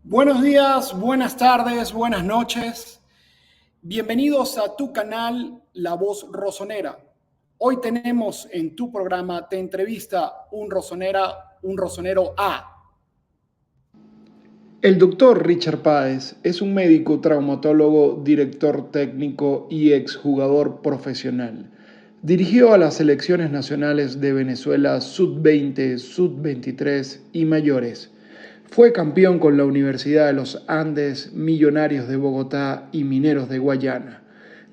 Buenos días, buenas tardes, buenas noches. Bienvenidos a tu canal La Voz Rosonera. Hoy tenemos en tu programa Te Entrevista un rosonero A. El doctor Richard Páez es un médico traumatólogo, director técnico y exjugador profesional. Dirigió a las selecciones nacionales de Venezuela sub-20, sub-23 y mayores. Fue campeón con la Universidad de los Andes, Millonarios de Bogotá y Mineros de Guayana.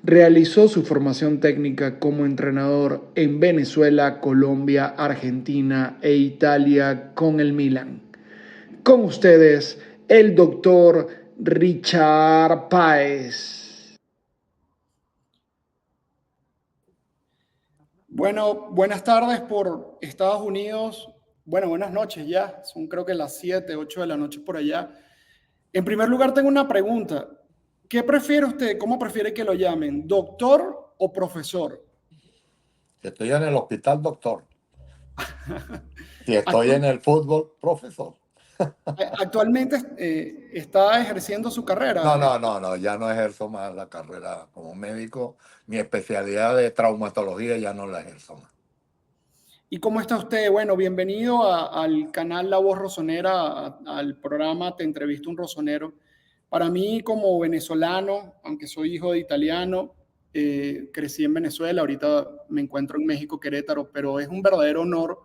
Realizó su formación técnica como entrenador en Venezuela, Colombia, Argentina e Italia con el Milan. Con ustedes, el doctor Richard Páez. Bueno, buenas tardes por Estados Unidos. Bueno, buenas noches ya. Son creo que las 7, 8 de la noche por allá. En primer lugar, tengo una pregunta. ¿Qué prefiere usted? ¿Cómo prefiere que lo llamen? ¿Doctor o profesor? Si estoy en el hospital, doctor. Si estoy en el fútbol, profesor. Actualmente está ejerciendo su carrera. No, ya no ejerzo más la carrera como médico. Mi especialidad de traumatología ya no la ejerzo más. ¿Y cómo está usted? Bueno, bienvenido al canal La Voz Rosonera, al programa Te Entrevisto un Rosonero. Para mí, como venezolano, aunque soy hijo de italiano, crecí en Venezuela, ahorita me encuentro en México, Querétaro, pero es un verdadero honor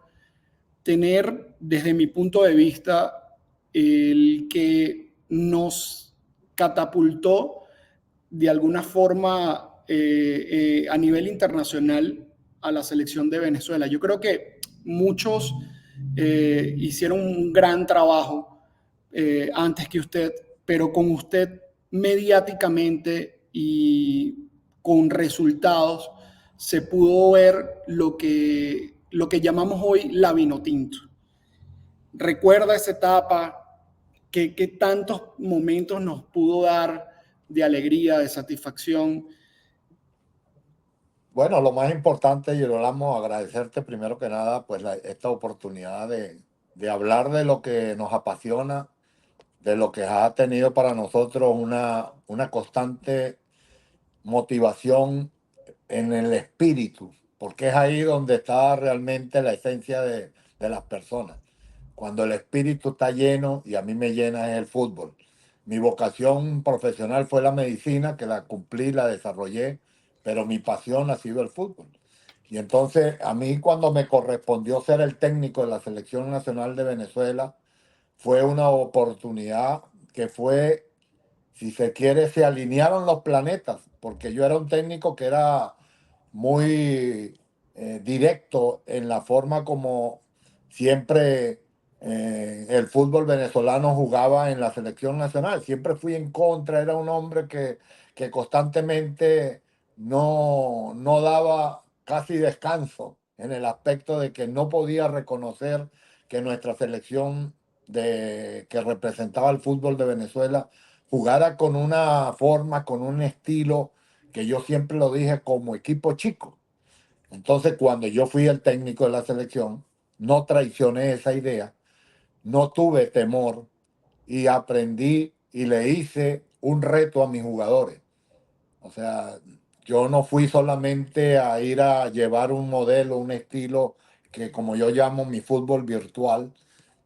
tener, desde mi punto de vista, el que nos catapultó de alguna forma a nivel internacional a la selección de Venezuela. Yo creo que muchos hicieron un gran trabajo antes que usted, pero con usted mediáticamente y con resultados se pudo ver lo que llamamos hoy la Vinotinto. Recuerda esa etapa, que tantos momentos nos pudo dar de alegría, de satisfacción. Bueno, lo más importante, Girolamo, agradecerte primero que nada pues esta oportunidad de hablar de lo que nos apasiona, de lo que ha tenido para nosotros una constante motivación en el espíritu, porque es ahí donde está realmente la esencia de las personas. Cuando el espíritu está lleno, y a mí me llena, es el fútbol. Mi vocación profesional fue la medicina, que la cumplí, la desarrollé, pero mi pasión ha sido el fútbol. Y entonces a mí cuando me correspondió ser el técnico de la Selección Nacional de Venezuela, fue una oportunidad que fue, si se quiere, se alinearon los planetas, porque yo era un técnico que era muy directo en la forma como siempre el fútbol venezolano jugaba en la selección nacional. Siempre fui en contra, era un hombre que constantemente no daba casi descanso en el aspecto de que no podía reconocer que nuestra selección que representaba el fútbol de Venezuela jugara con una forma, con un estilo que yo siempre lo dije como equipo chico. Entonces, cuando yo fui el técnico de la selección, no traicioné esa idea, no tuve temor y aprendí y le hice un reto a mis jugadores. O sea, yo no fui solamente a ir a llevar un modelo, un estilo que como yo llamo mi fútbol virtual,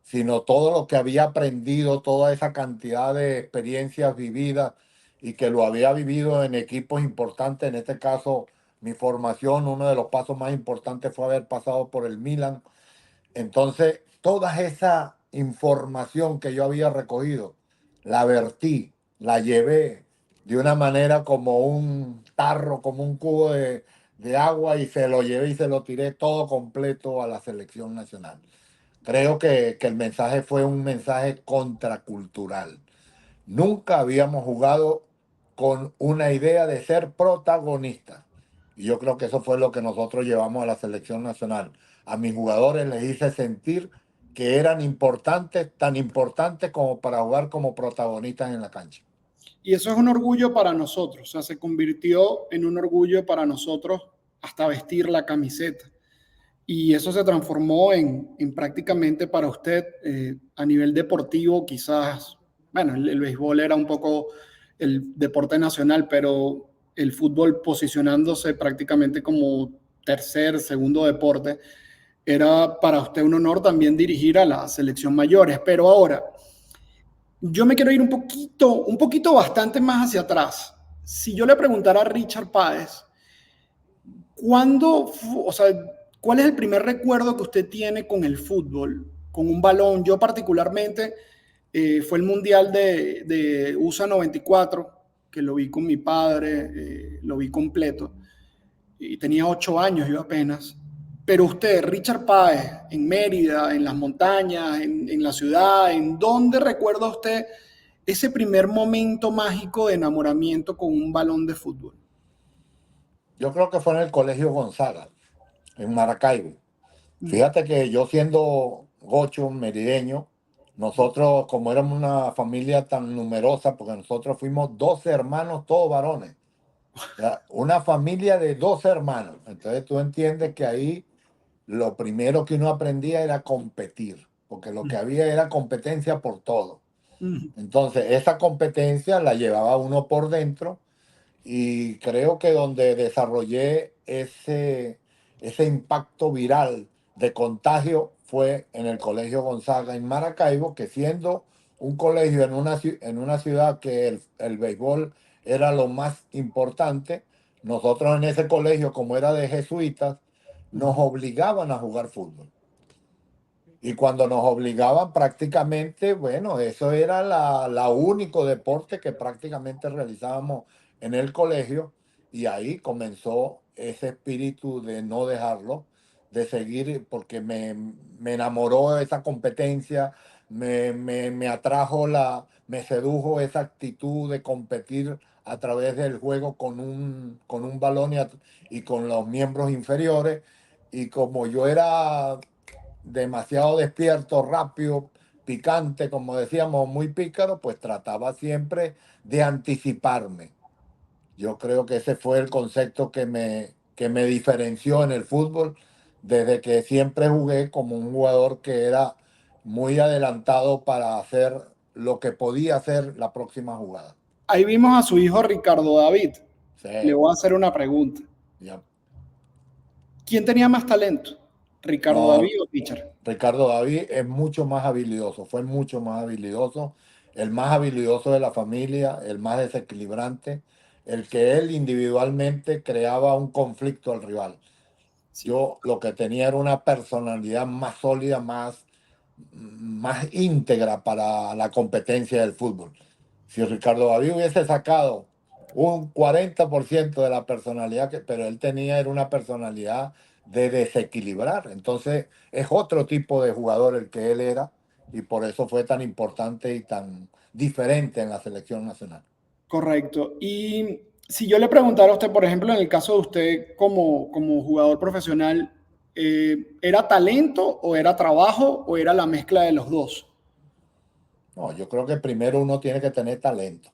sino todo lo que había aprendido, toda esa cantidad de experiencias vividas y que lo había vivido en equipos importantes. En este caso, mi formación, uno de los pasos más importantes fue haber pasado por el Milan. Entonces, toda esa información que yo había recogido, la vertí, la llevé de una manera como un tarro, como un cubo de agua y se lo llevé y se lo tiré todo completo a la selección nacional. Creo que el mensaje fue un mensaje contracultural. Nunca habíamos jugado con una idea de ser protagonistas. Y yo creo que eso fue lo que nosotros llevamos a la selección nacional. A mis jugadores les hice sentir que eran importantes, tan importantes como para jugar como protagonistas en la cancha. Y eso es un orgullo para nosotros, o sea, se convirtió en un orgullo para nosotros hasta vestir la camiseta. Y eso se transformó en prácticamente para usted a nivel deportivo, quizás bueno, el béisbol era un poco el deporte nacional, pero el fútbol posicionándose prácticamente como tercer, segundo deporte, era para usted un honor también dirigir a la selección mayores. Pero ahora, yo me quiero ir un poquito bastante más hacia atrás. Si yo le preguntara a Richard Páez, o sea, cuál es el primer recuerdo que usted tiene con el fútbol, con un balón? Yo particularmente fue el Mundial de USA 94, que lo vi con mi padre, lo vi completo, y tenía 8 años yo apenas. Pero usted, Richard Páez, en Mérida, en las montañas, en la ciudad, ¿en dónde recuerda usted ese primer momento mágico de enamoramiento con un balón de fútbol? Yo creo que fue en el Colegio Gonzaga, en Maracaibo. Mm. Fíjate que yo siendo gocho, merideño, nosotros como éramos una familia tan numerosa, porque nosotros fuimos 12 hermanos, todos varones, ¿ya? Una familia de 12 hermanos. Entonces tú entiendes que ahí lo primero que uno aprendía era competir, porque lo que había era competencia por todo. Mm. Entonces esa competencia la llevaba uno por dentro y creo que donde desarrollé ese impacto viral de contagio fue en el Colegio Gonzaga en Maracaibo, que siendo un colegio en una ciudad que el béisbol era lo más importante, nosotros en ese colegio, como era de jesuitas, nos obligaban a jugar fútbol. Y cuando nos obligaban prácticamente, bueno, eso era la único deporte que prácticamente realizábamos en el colegio y ahí comenzó ese espíritu de no dejarlo, de seguir, porque me enamoró esa competencia, me atrajo me sedujo esa actitud de competir a través del juego con un balón y con los miembros inferiores. Y como yo era demasiado despierto, rápido, picante, como decíamos, muy pícaro, pues trataba siempre de anticiparme. Yo creo que ese fue el concepto que me diferenció en el fútbol, desde que siempre jugué como un jugador que era muy adelantado para hacer lo que podía hacer la próxima jugada. Ahí vimos a su hijo Ricardo David. Sí, Le voy a hacer una pregunta. ya. ¿Quién tenía más talento? ¿Ricardo No, David o Richard? Ricardo David es mucho más habilidoso, fue mucho más habilidoso, el más habilidoso de la familia, el más desequilibrante, el que él individualmente creaba un conflicto al rival. Sí. Yo lo que tenía era una personalidad más sólida, más íntegra para la competencia del fútbol. Si Ricardo David hubiese sacado un 40% de la personalidad, pero él tenía era una personalidad de desequilibrar. Entonces es otro tipo de jugador el que él era y por eso fue tan importante y tan diferente en la selección nacional. Correcto. Y si yo le preguntara a usted, por ejemplo, en el caso de usted como jugador profesional, ¿era talento o era trabajo o era la mezcla de los dos? No, yo creo que primero uno tiene que tener talento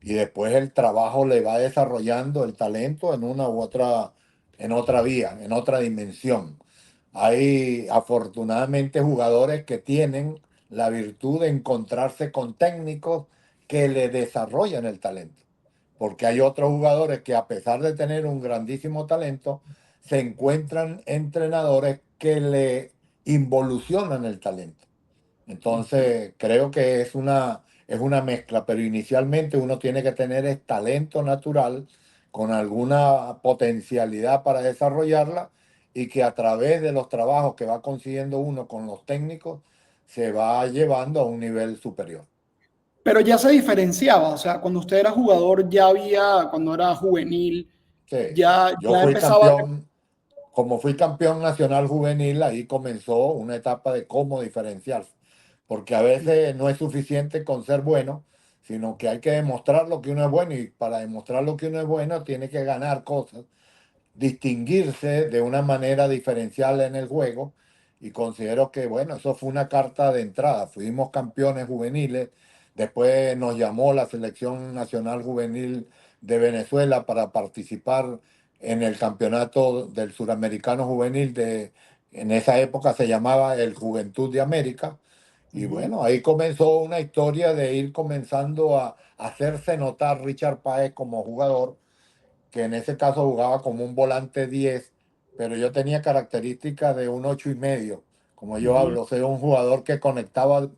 y después el trabajo le va desarrollando el talento en una u otra, en otra vía, en otra dimensión. Hay afortunadamente jugadores que tienen la virtud de encontrarse con técnicos que le desarrollan el talento, porque hay otros jugadores que a pesar de tener un grandísimo talento, se encuentran entrenadores que le involucionan el talento. Entonces, creo que es una mezcla, pero inicialmente uno tiene que tener es talento natural con alguna potencialidad para desarrollarla y que a través de los trabajos que va consiguiendo uno con los técnicos se va llevando a un nivel superior. Pero ya se diferenciaba, o sea, cuando usted era jugador ya había, cuando era juvenil, Sí, yo ya fui empezaba. campeón, como fui campeón nacional juvenil, ahí comenzó una etapa de cómo diferenciarse, porque a veces no es suficiente con ser bueno, sino que hay que demostrar lo que uno es bueno y para demostrar lo que uno es bueno tiene que ganar cosas, distinguirse de una manera diferencial en el juego y considero que, bueno, eso fue una carta de entrada. Fuimos campeones juveniles, después nos llamó la Selección Nacional Juvenil de Venezuela para participar en el campeonato del Suramericano Juvenil en esa época se llamaba el Juventud de América Y Ujú, bueno, ahí comenzó una historia de ir comenzando a hacerse notar Richard Páez como jugador, que en ese caso jugaba como un volante 10, pero yo tenía características de un 8 y medio. Como yo ujú, hablo, soy un jugador que conectaba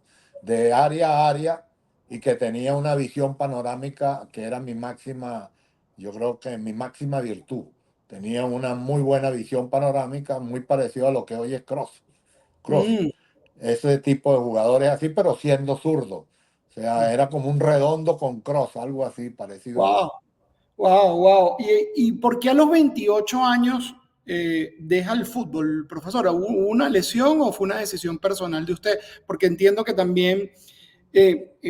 de área a área y que tenía una visión panorámica que era mi máxima, yo creo que mi máxima virtud. Tenía una muy buena visión panorámica, muy parecido a lo que hoy es Cross. Cross, mm, ese tipo de jugadores así, pero siendo zurdo. O sea, era como un redondo con cross, algo así, parecido a eso. wow, wow, wow. ¿Y por qué a los 28 años deja el fútbol, profesora? ¿Hubo una lesión o fue una decisión personal de usted? Porque entiendo que también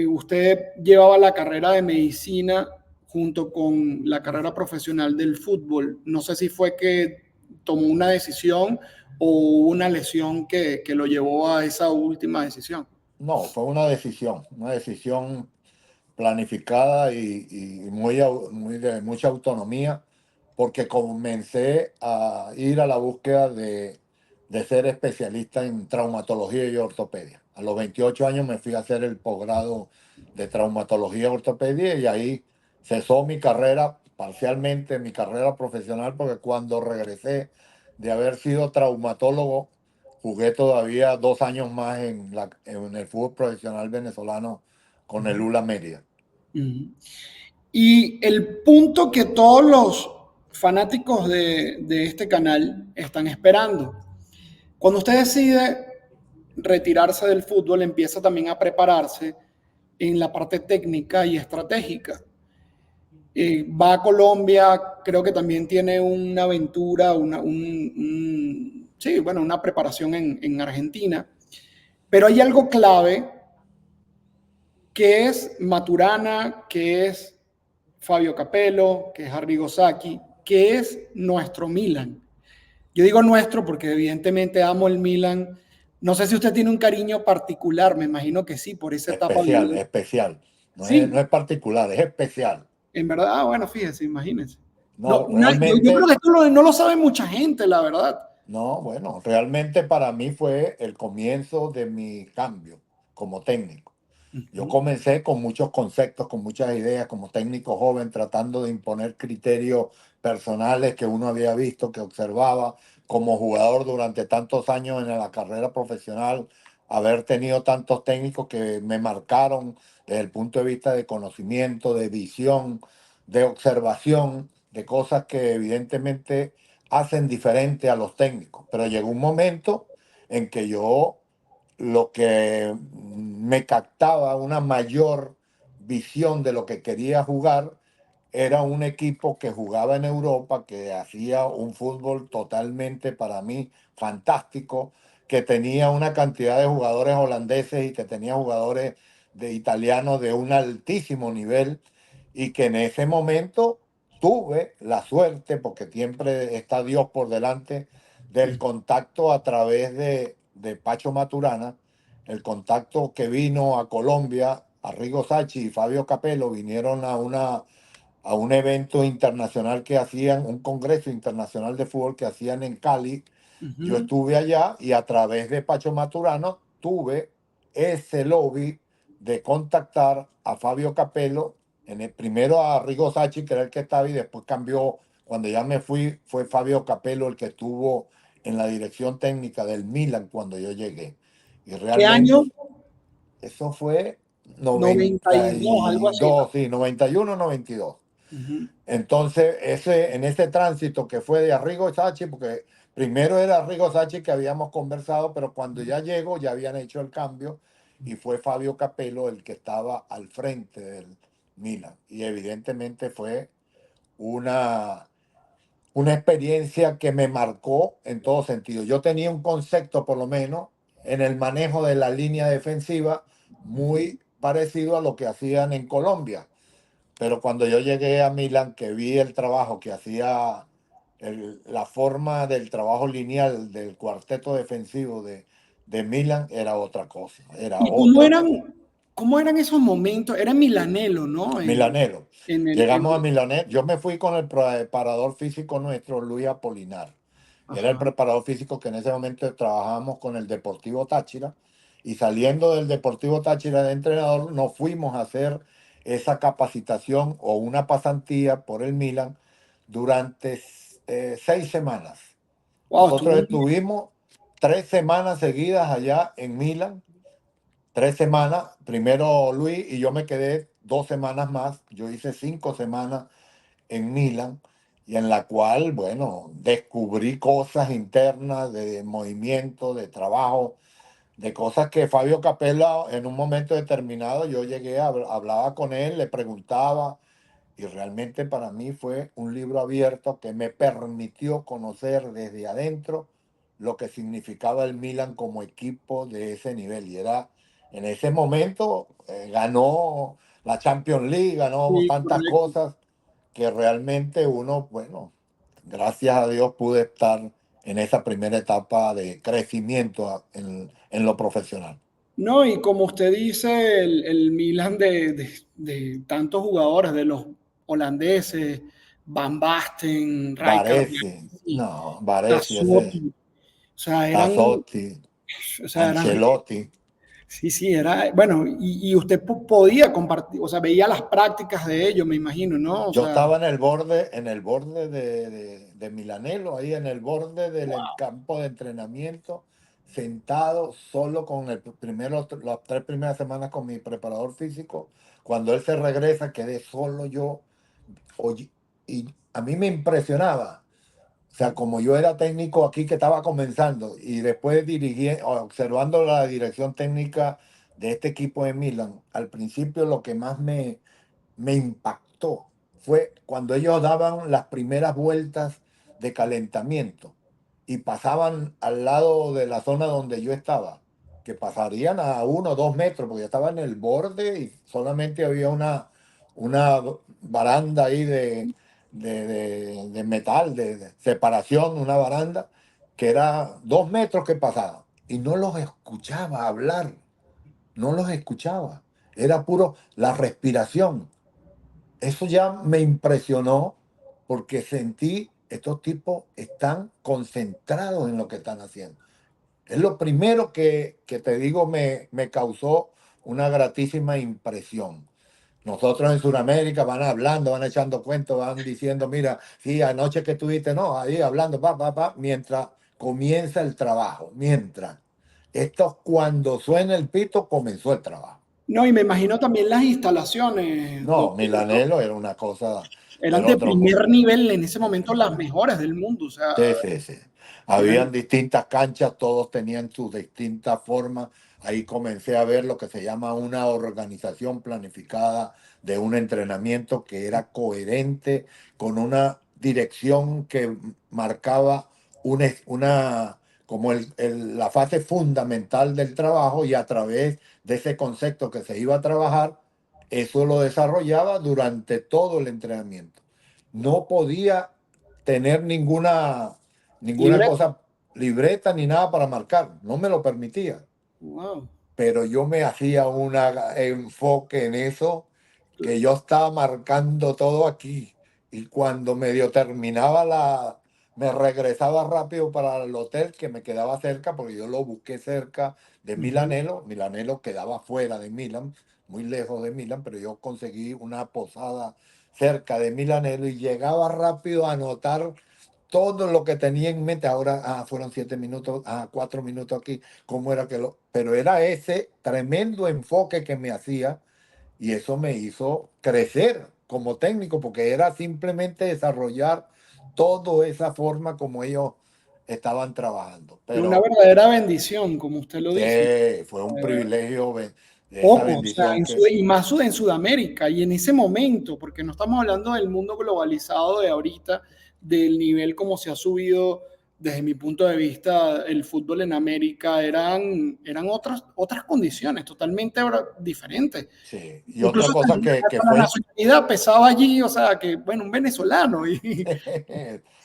usted llevaba la carrera de medicina junto con la carrera profesional del fútbol. No sé si fue que tomó una decisión o hubo una lesión que lo llevó a esa última decisión. No, fue una decisión planificada y muy, muy de mucha autonomía, porque comencé a ir a la búsqueda de ser especialista en traumatología y ortopedia. A los 28 años me fui a hacer el posgrado de traumatología y ortopedia y ahí cesó mi carrera, parcialmente mi carrera profesional, porque cuando regresé de haber sido traumatólogo, jugué todavía 2 años más en el fútbol profesional venezolano con el ULA Mérida. Ujú. Y el punto que todos los fanáticos de este canal están esperando. Cuando usted decide retirarse del fútbol, empieza también a prepararse en la parte técnica y estratégica. Va a Colombia, creo que también tiene una aventura, sí, bueno, una preparación en Argentina, pero hay algo clave que es Maturana, que es Fabio Capello, que es Arrigo Sacchi, que es nuestro Milan. Yo digo nuestro porque evidentemente amo el Milan. No sé si usted tiene un cariño particular, me imagino que sí, por esa etapa Especial, vivida. especial. No Sí, es particular, es especial. en verdad, bueno, fíjese, imagínese. No, No, yo creo que realmente, esto no lo sabe mucha gente, la verdad. no, bueno, realmente para mí fue el comienzo de mi cambio como técnico. Yo Ujú, comencé con muchos conceptos, con muchas ideas, como técnico joven, tratando de imponer criterios personales que uno había visto, que observaba como jugador durante tantos años en la carrera profesional, haber tenido tantos técnicos que me marcaron desde el punto de vista de conocimiento, de visión, de observación, de cosas que evidentemente hacen diferente a los técnicos. Pero llegó un momento en que yo lo que me captaba una mayor visión de lo que quería jugar era un equipo que jugaba en Europa, que hacía un fútbol totalmente para mí fantástico, que tenía una cantidad de jugadores holandeses y que tenía jugadores de italianos de un altísimo nivel y que en ese momento tuve la suerte, porque siempre está Dios por delante, del ujú, contacto a través de Pacho Maturana, el contacto que vino a Colombia, Arrigo Sacchi y Fabio Capello vinieron a un evento internacional que hacían, un congreso internacional de fútbol que hacían en Cali. Yo ujú. estuve allá y a través de Pacho Maturano tuve ese lobby de contactar a Fabio Capello, primero a Rigo Sacchi, que era el que estaba, y después cambió, cuando ya me fui, fue Fabio Capello el que estuvo en la dirección técnica del Milan cuando yo llegué. Y ¿Qué realmente año? eso fue 92, algo así, 92, sí, 91, 92. ¿no? Ujú, Entonces, en ese tránsito que fue de Arrigo Sacchi, porque primero era Arrigo Sacchi que habíamos conversado, pero cuando ya llegó ya habían hecho el cambio y fue Fabio Capello el que estaba al frente del Milan. Y evidentemente fue una, una experiencia que me marcó en todo sentido. Yo tenía un concepto, por lo menos, en el manejo de la línea defensiva ujú. muy parecido a lo que hacían en Colombia, pero cuando yo llegué a Milán, que vi el trabajo que hacía, la forma del trabajo lineal del cuarteto defensivo de Milán, era otra cosa, era ¿Y otra cosa. cómo eran esos momentos? Era Milanelo, ¿no? Milanero. Llegamos a En Milanés. Yo me fui con el preparador físico nuestro, Luis Apolinar. Era el ajá. preparador físico que en ese momento trabajábamos con el Deportivo Táchira. y saliendo del Deportivo Táchira de entrenador, nos fuimos a hacer esa capacitación o una pasantía por el Milan durante 6 semanas. Wow, Nosotros estuvimos 3 semanas seguidas allá en Milán, 3 semanas. Primero Luis y yo me quedé 2 semanas más. Yo hice 5 semanas en Milán y en la cual, bueno, descubrí cosas internas de movimiento, de trabajo, de cosas que Fabio Capello en un momento determinado yo llegué, hablaba con él, le preguntaba y realmente para mí fue un libro abierto que me permitió conocer desde adentro lo que significaba el Milan como equipo de ese nivel. Y era, en ese momento, ganó la Champions League, ganó sí, tantas correcto. cosas que realmente uno, bueno, gracias a Dios pude estar en esa primera etapa de crecimiento en lo profesional. No, y como usted dice, el Milan de tantos jugadores, de los holandeses, Van Basten, Rijkaard, Varese, y no, Varese, ese, Cazorla, o sea, Casotti, eran, Ancelotti. sí, sí, era, bueno, y usted podía compartir, o sea, veía las prácticas de ellos, me imagino, ¿no? O Yo sea, estaba en el borde de Milanelo, ahí en el borde del campo de entrenamiento, sentado solo con las 3 primeras semanas con mi preparador físico. Cuando él se regresa, quedé solo yo. Oye, y a mí me impresionaba. O sea, como yo era técnico aquí que estaba comenzando y después observando la dirección técnica de este equipo de Milan, al principio lo que más me impactó fue cuando ellos daban las primeras vueltas de calentamiento y pasaban al lado de la zona donde yo estaba, que pasarían a 1 o 2 metros, porque yo estaba en el borde y solamente había una baranda ahí de metal, de separación, una baranda, que era 2 metros que pasaba. Y no los escuchaba hablar, no los escuchaba. Era puro la respiración. Eso ya me impresionó porque sentí, estos tipos están concentrados en lo que están haciendo. Es lo primero que te digo me causó una gratísima impresión. Nosotros en Sudamérica van hablando, van echando cuentos, van diciendo, mira, sí, anoche que estuviste, no, ahí hablando, mientras comienza el trabajo, mientras. Esto cuando suena el pito comenzó el trabajo. no, y me imagino también las instalaciones, No, doctor, ¿no? Milanelo era una cosa, Eran era de otro. primer nivel en ese momento, las mejores del mundo, o sea, Sí, sí, sí. eran, Habían distintas canchas, todos tenían sus distintas formas. Ahí comencé a ver lo que se llama una organización planificada de un entrenamiento que era coherente, con una dirección que marcaba como la fase fundamental del trabajo y a través de ese concepto que se iba a trabajar, eso lo desarrollaba durante todo el entrenamiento. No podía tener ninguna libre. cosa, libreta ni nada para marcar, no me lo permitía, Wow. pero yo me hacía un enfoque en eso, que yo estaba marcando todo aquí y cuando medio terminaba me regresaba rápido para el hotel que me quedaba cerca, porque yo lo busqué cerca de Ujú. Milanelo. Milanelo quedaba fuera de Milán, muy lejos de Milán, pero yo conseguí una posada cerca de Milanelo y llegaba rápido a anotar todo lo que tenía en mente. Ahora, fueron 7 minutos, 4 minutos aquí, cómo era pero era ese tremendo enfoque que me hacía y eso me hizo crecer como técnico, porque era simplemente desarrollar toda esa forma como ellos estaban trabajando. Una Pero verdadera bendición, como usted lo sí, dice. fue un privilegio de esa Poco, o sea, bendición y más en Sudamérica, y en ese momento, porque no estamos hablando del mundo globalizado de ahorita, del nivel como se ha subido desde mi punto de vista el fútbol en América, eran otras condiciones totalmente diferentes. sí. Y otra Incluso cosa que hasta la fue, nacionalidad pesaba allí, o sea, que bueno, un venezolano. Y,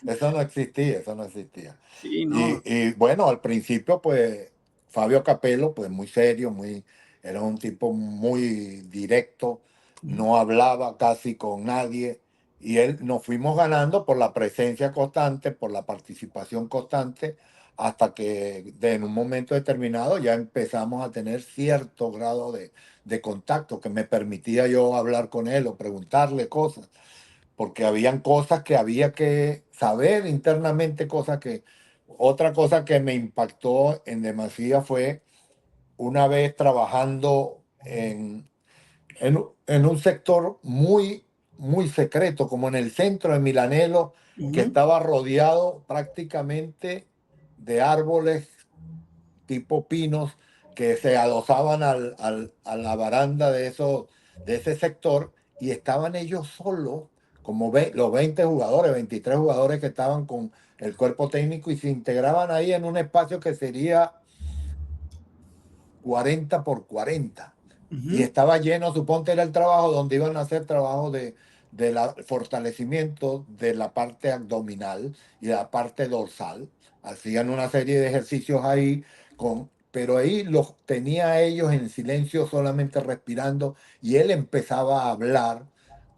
eso no existía, eso no existía. sí, no. Y bueno, al principio, pues, Fabio Capello, pues muy serio, era un tipo muy directo, no hablaba casi con nadie, y él nos fuimos ganando por la presencia constante, por la participación constante, hasta que en un momento determinado ya empezamos a tener cierto grado de contacto que me permitía yo hablar con él o preguntarle cosas, porque habían cosas que había que saber internamente, cosas que... Otra cosa que me impactó en demasía fue una vez trabajando en un sector muy secreto, como en el centro de Milanelo, que Ujú, estaba rodeado prácticamente de árboles tipo pinos que se adosaban a la baranda de ese sector, y estaban ellos solos, como los 20 jugadores, 23 jugadores que estaban con el cuerpo técnico, y se integraban ahí en un espacio que sería 40 por 40. Y ujú. estaba lleno, suponte era el trabajo donde iban a hacer trabajo de fortalecimiento de la parte abdominal y de la parte dorsal. Hacían una serie de ejercicios ahí, pero ahí los tenía a ellos en silencio, solamente respirando, y él empezaba a hablar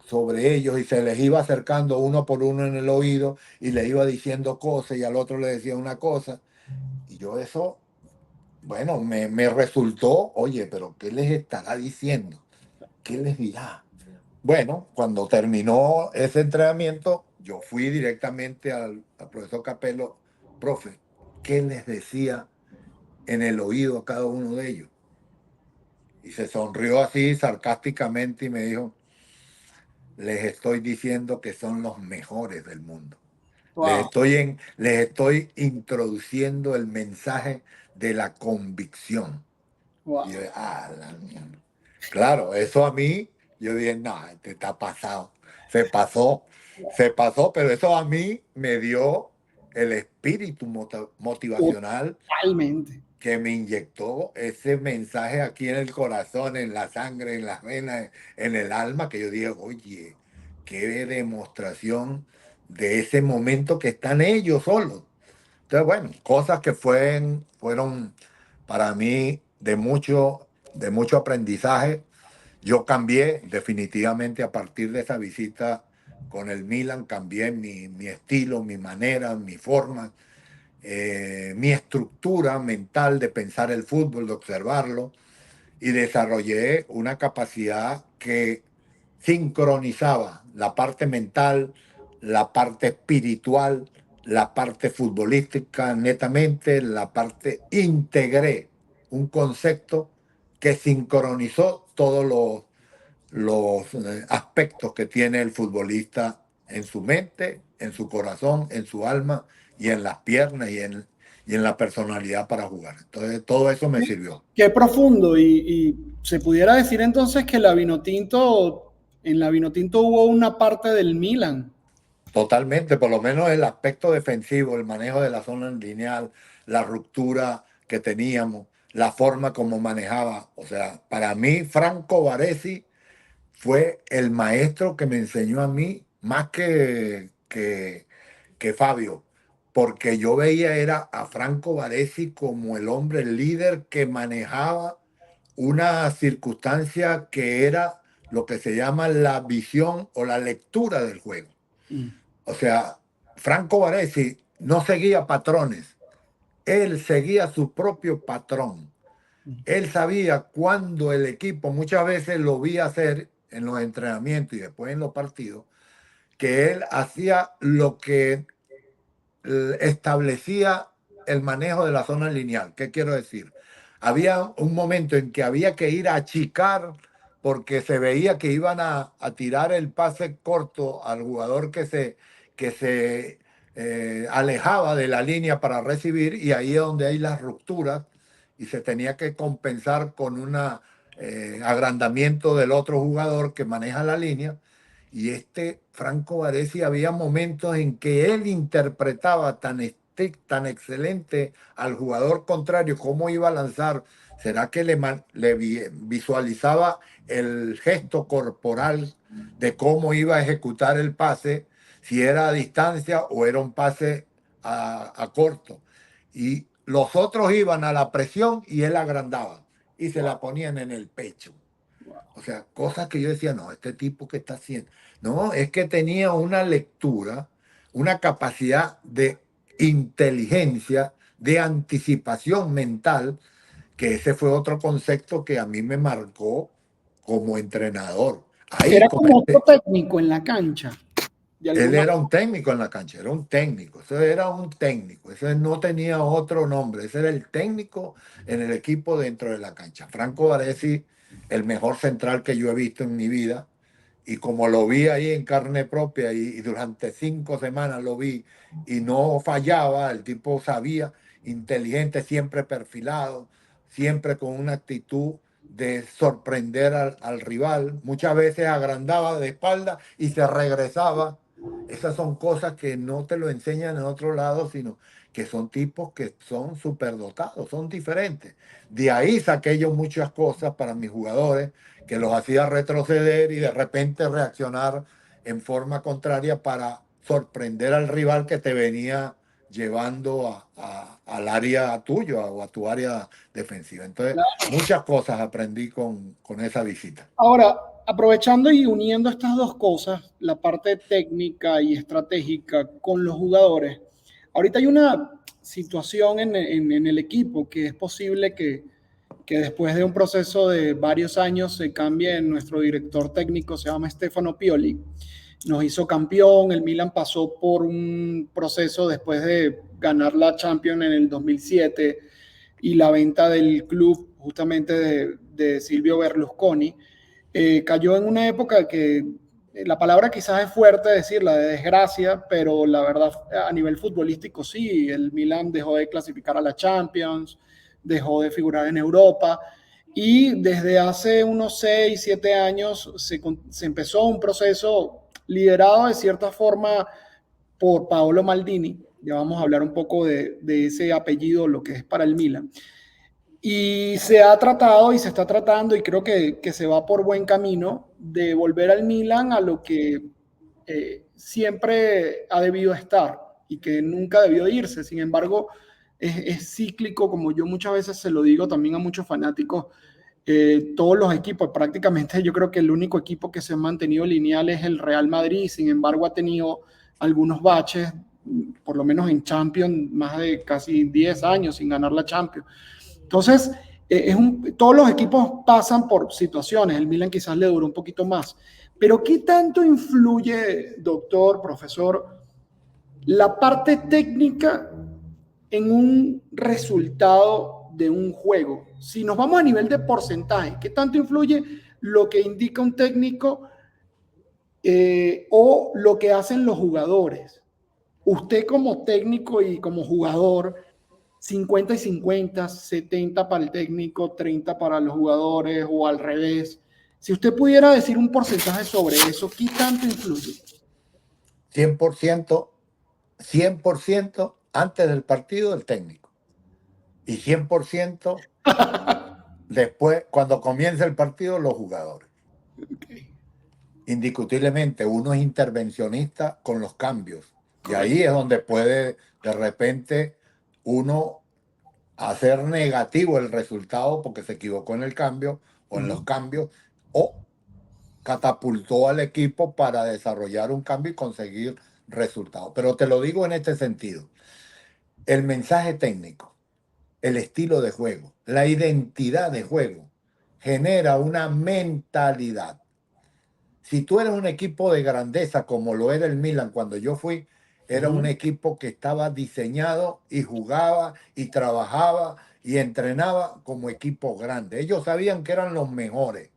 sobre ellos y se les iba acercando uno por uno en el oído y le iba diciendo cosas y al otro le decía una cosa. Y yo eso, bueno, me resultó, oye, pero ¿qué les estará diciendo? ¿Qué les dirá? Bueno, cuando terminó ese entrenamiento, yo fui directamente al profesor Capello, profe, ¿qué les decía en el oído a cada uno de ellos? Y se sonrió así sarcásticamente y me dijo, les estoy diciendo que son los mejores del mundo. Wow, Les estoy introduciendo el mensaje de la convicción. Y yo, wow. la mierda. Claro, eso a mí, yo dije, no, este está pasado. Se pasó, pero eso a mí me dio el espíritu motivacional Totalmente. que me inyectó ese mensaje aquí en el corazón, en la sangre, en las venas, en el alma, que yo dije, oye, qué demostración de ese momento que están ellos solos. Entonces, bueno, cosas que fueron para mí de mucho aprendizaje. Yo cambié definitivamente a partir de esa visita con el Milan, cambié mi estilo, mi manera, mi forma, mi estructura mental de pensar el fútbol, de observarlo, y desarrollé una capacidad que sincronizaba la parte mental, la parte espiritual, la parte futbolística netamente, la parte integré un concepto que sincronizó todos los aspectos que tiene el futbolista en su mente, en su corazón, en su alma y en las piernas y en la personalidad para jugar. Entonces, todo eso me sirvió. Qué profundo. Y se pudiera decir entonces que en la Vinotinto hubo una parte del Milan. Totalmente, por lo menos el aspecto defensivo, el manejo de la zona lineal, la ruptura que teníamos, la forma como manejaba. O sea, para mí, Franco Baresi fue el maestro que me enseñó a mí más que Fabio, porque yo veía era a Franco Baresi como el hombre el líder que manejaba una circunstancia que era lo que se llama la visión o la lectura del juego. Mm, O sea, Franco Baresi no seguía patrones, él seguía su propio patrón. mm. Él sabía cuando el equipo, muchas veces lo vi hacer en los entrenamientos y después en los partidos, que él hacía lo que establecía el manejo de la zona lineal. ¿Qué quiero decir? Había un momento en que había que ir a achicar porque se veía que iban a tirar el pase corto al jugador que se alejaba de la línea para recibir, y ahí es donde hay las rupturas y se tenía que compensar con un agrandamiento del otro jugador que maneja la línea. Y este Franco Baresi había momentos en que él interpretaba tan excelente al jugador contrario cómo iba a lanzar. ¿Será que visualizaba el gesto corporal de cómo iba a ejecutar el pase, si era a distancia o era un pase a corto? Y los otros iban a la presión y él agrandaba y se Wow, la ponían en el pecho. wow. O sea, cosas que yo decía, no, este tipo que está haciendo. No, es que tenía una lectura, una capacidad de inteligencia, de anticipación mental, que ese fue otro concepto que a mí me marcó como entrenador. Ahí Era como otro comencé. técnico en la cancha, de Él alguna era un técnico en la cancha, era un técnico, eso era un técnico, eso no tenía otro nombre, ese era el técnico en el equipo dentro de la cancha. Franco Baresi, el mejor central que yo he visto en mi vida, y como lo vi ahí en carne propia y durante 5 semanas lo vi y no fallaba, el tipo sabía, inteligente, siempre perfilado, siempre con una actitud de sorprender al rival, muchas veces agrandaba de espalda y se regresaba. Esas son cosas que no te lo enseñan en otro lado, sino que son tipos que son superdotados, son diferentes. De ahí saqué yo muchas cosas para mis jugadores, que los hacía retroceder y de repente reaccionar en forma contraria para sorprender al rival que te venía llevando al área tuyo o a tu área defensiva. Entonces, muchas cosas aprendí con esa visita. Ahora, aprovechando y uniendo estas dos cosas, la parte técnica y estratégica con los jugadores, ahorita hay una situación en el equipo que es posible que después de un proceso de varios años se cambie nuestro director técnico, se llama Stefano Pioli. Nos hizo campeón, el Milan pasó por un proceso después de ganar la Champions en el 2007 y la venta del club justamente de Silvio Berlusconi. Cayó en una época que la palabra quizás es fuerte decirla, de desgracia, pero la verdad a nivel futbolístico sí, el Milan dejó de clasificar a la Champions, dejó de figurar en Europa y desde hace unos 6 7 años se empezó un proceso liderado de cierta forma por Paolo Maldini. Ya vamos a hablar un poco de ese apellido, lo que es para el Milan. Y se ha tratado y se está tratando, y creo que se va por buen camino, de volver al Milan a lo que siempre ha debido estar y que nunca debió irse. Sin embargo, es cíclico, como yo muchas veces se lo digo también a muchos fanáticos. Todos los equipos, prácticamente yo creo que el único equipo que se ha mantenido lineal es el Real Madrid, sin embargo ha tenido algunos baches, por lo menos en Champions, más de casi 10 años sin ganar la Champions. Entonces, todos los equipos pasan por situaciones, el Milan quizás le duró un poquito más, pero ¿qué tanto influye, doctor, profesor, la parte técnica en un resultado de un juego? Si nos vamos a nivel de porcentaje, ¿qué tanto influye lo que indica un técnico o lo que hacen los jugadores? Usted como técnico y como jugador, 50 y 50, 70 para el técnico, 30 para los jugadores o al revés. Si usted pudiera decir un porcentaje sobre eso, ¿qué tanto influye? 100%, 100% antes del partido el técnico y 100% después, cuando comienza el partido, los jugadores. Okay. Indiscutiblemente, uno es intervencionista con los cambios y Correcto. ahí es donde puede de repente uno hacer negativo el resultado porque se equivocó en el cambio o en los Uh-huh. cambios o catapultó al equipo para desarrollar un cambio y conseguir resultados. Pero te lo digo en este sentido, el mensaje técnico, el estilo de juego, la identidad de juego genera una mentalidad. Si tú eres un equipo de grandeza como lo era el Milan cuando yo fui, era un Uh-huh. equipo que estaba diseñado y jugaba y trabajaba y entrenaba como equipo grande. Ellos sabían que eran los mejores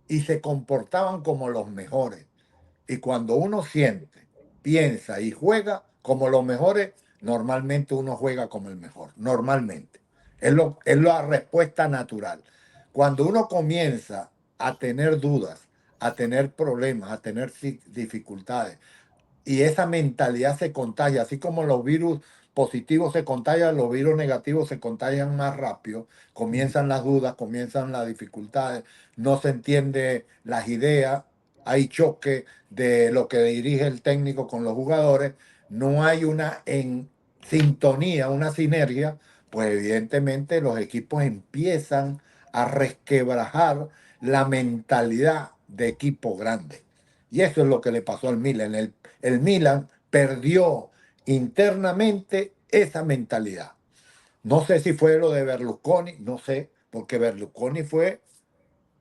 y se comportaban como los mejores. Y cuando uno siente, piensa y juega como los mejores, normalmente uno juega como el mejor, normalmente. Es la respuesta natural. Cuando uno comienza a tener dudas, a tener problemas, a tener dificultades, y esa mentalidad se contagia, así como los virus positivos se contagian, los virus negativos se contagian más rápido, comienzan las dudas, comienzan las dificultades, no se entiende las ideas, hay choque de lo que dirige el técnico con los jugadores, no hay una en sintonía, una sinergia, pues evidentemente los equipos empiezan a resquebrajar la mentalidad de equipo grande. Y eso es lo que le pasó al Milan. El Milan perdió internamente esa mentalidad. No sé si fue lo de Berlusconi, no sé, porque Berlusconi fue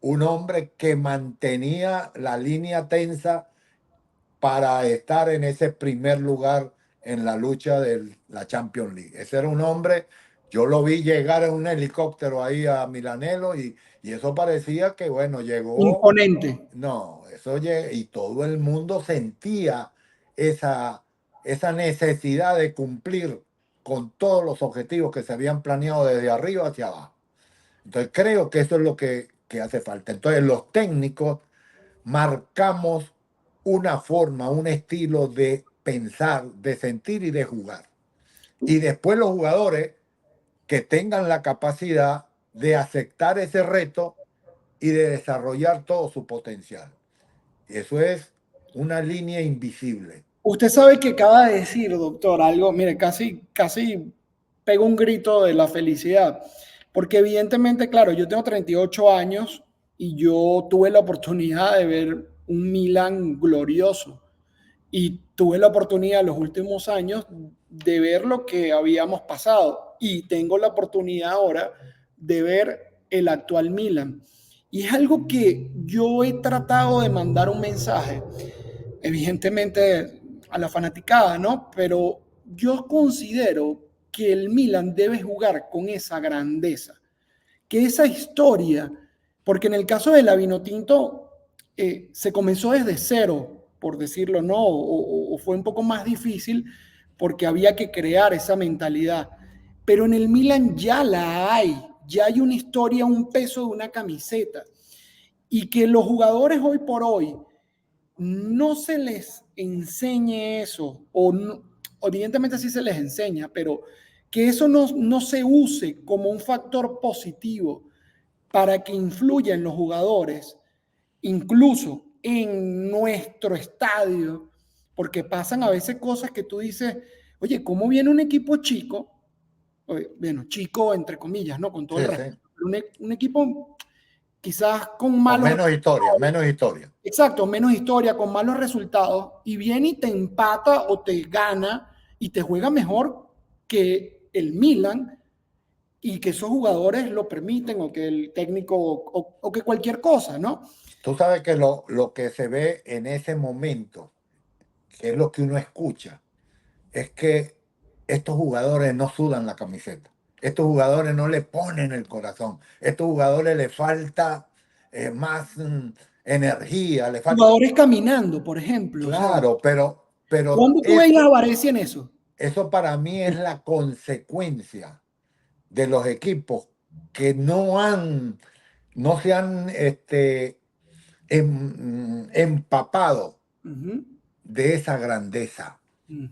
un hombre que mantenía la línea tensa para estar en ese primer lugar en la lucha de la Champions League. Ese era un hombre, yo lo vi llegar en un helicóptero ahí a Milanelo y eso parecía que, bueno, llegó, Imponente. no, y todo el mundo sentía esa, esa necesidad de cumplir con todos los objetivos que se habían planeado desde arriba hacia abajo. Entonces creo que eso es lo que hace falta. Entonces los técnicos marcamos una forma, un estilo de pensar, de sentir y de jugar. Y después los jugadores que tengan la capacidad de aceptar ese reto y de desarrollar todo su potencial. Eso es una línea invisible. Usted sabe que acaba de decir, doctor, algo, mire, casi pego un grito de la felicidad, porque evidentemente, claro, yo tengo 38 años y yo tuve la oportunidad de ver un Milan glorioso y tuve la oportunidad en los últimos años de ver lo que habíamos pasado y tengo la oportunidad ahora de ver el actual Milan. Y es algo que yo he tratado de mandar un mensaje evidentemente a la fanaticada, ¿no? Pero yo considero que el Milan debe jugar con esa grandeza, que esa historia, porque en el caso de la Vinotinto se comenzó desde cero, por decirlo, ¿no? O fue un poco más difícil porque había que crear esa mentalidad. Pero en el Milan ya la hay, ya hay una historia, un peso de una camiseta. Y que los jugadores hoy por hoy no se les enseñe eso, o no, evidentemente sí se les enseña, pero que eso no se use como un factor positivo para que influya en los jugadores, incluso en nuestro estadio, porque pasan a veces cosas que tú dices, oye, ¿cómo viene un equipo chico? Bueno, chico entre comillas, ¿no? Con todo Sí, el sí. respeto. Un equipo quizás con Con malos menos historia, resultados. menos historia. Exacto, menos historia, con malos resultados, y viene y te empata o te gana y te juega mejor que el Milan y que esos jugadores lo permiten o que el técnico o que cualquier cosa, ¿no? Tú sabes que lo que se ve en ese momento, que es lo que uno escucha, es que estos jugadores no sudan la camiseta. Estos jugadores no le ponen el corazón. Estos jugadores le falta más energía, le falta... Jugadores caminando, por ejemplo, o sea, Claro, pero ¿cuándo tú veías a Varese en eso? eso para mí es la consecuencia de los equipos que no se han empapado Uh -huh. de esa grandeza. Mm.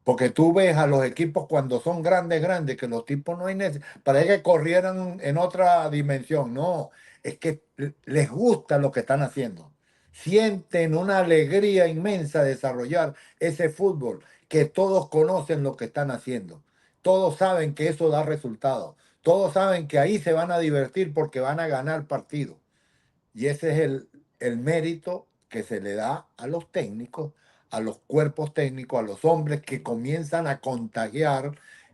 Porque tú ves a los equipos cuando son grandes, grandes, que los tipos no hay necesidad, para que corrieran en otra dimensión. No, es que les gusta lo que están haciendo. Sienten una alegría inmensa de desarrollar ese fútbol, que todos conocen lo que están haciendo. Todos saben que eso da resultados. Todos saben que ahí se van a divertir porque van a ganar partidos. Y ese es el mérito que se le da a los técnicos, a los cuerpos técnicos, a los hombres que comienzan a contagiar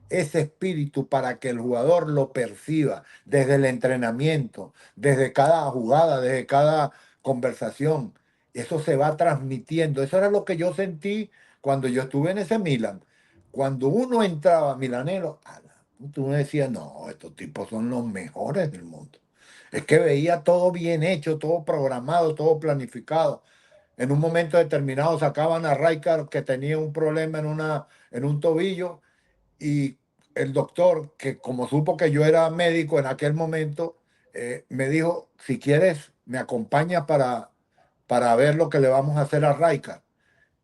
ese espíritu para que el jugador lo perciba desde el entrenamiento, desde cada jugada, desde cada conversación. Eso se va transmitiendo. Eso era lo que yo sentí cuando yo estuve en ese Milan. Cuando uno entraba a Milanero, tú decías, no, estos tipos son los mejores del mundo. Es que veía todo bien hecho, todo programado, todo planificado. En un momento determinado sacaban a Rijkaard que tenía un problema en un tobillo y el doctor, que como supo que yo era médico en aquel momento, me dijo, si quieres, me acompaña para ver lo que le vamos a hacer a Rijkaard.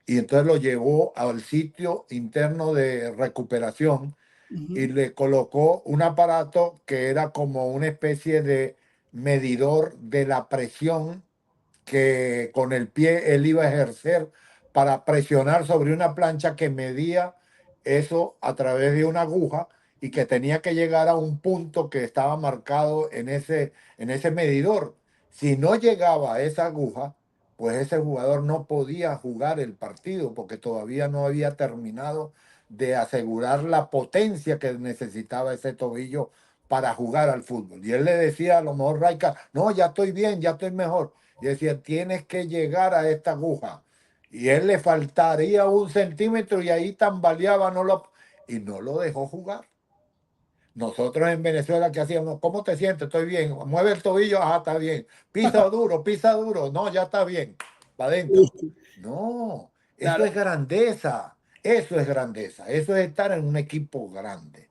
Y entonces lo llevó al sitio interno de recuperación Uh y -huh. le colocó un aparato que era como una especie de medidor de la presión que con el pie él iba a ejercer para presionar sobre una plancha que medía eso a través de una aguja y que tenía que llegar a un punto que estaba marcado en ese medidor. Si no llegaba a esa aguja, pues ese jugador no podía jugar el partido porque todavía no había terminado de asegurar la potencia que necesitaba ese tobillo para jugar al fútbol. Y él le decía a lo mejor Raika, no, ya estoy bien, ya estoy mejor. Y decía, tienes que llegar a esta aguja. Y él le faltaría 1 centímetro y ahí tambaleaba, y no lo dejó jugar. Nosotros en Venezuela, ¿qué hacíamos? ¿Cómo te sientes? Estoy bien. Mueve el tobillo, está bien. Pisa duro. No, ya está bien. Para adentro. No, eso Claro. es grandeza. Eso es grandeza. Eso es estar en un equipo grande,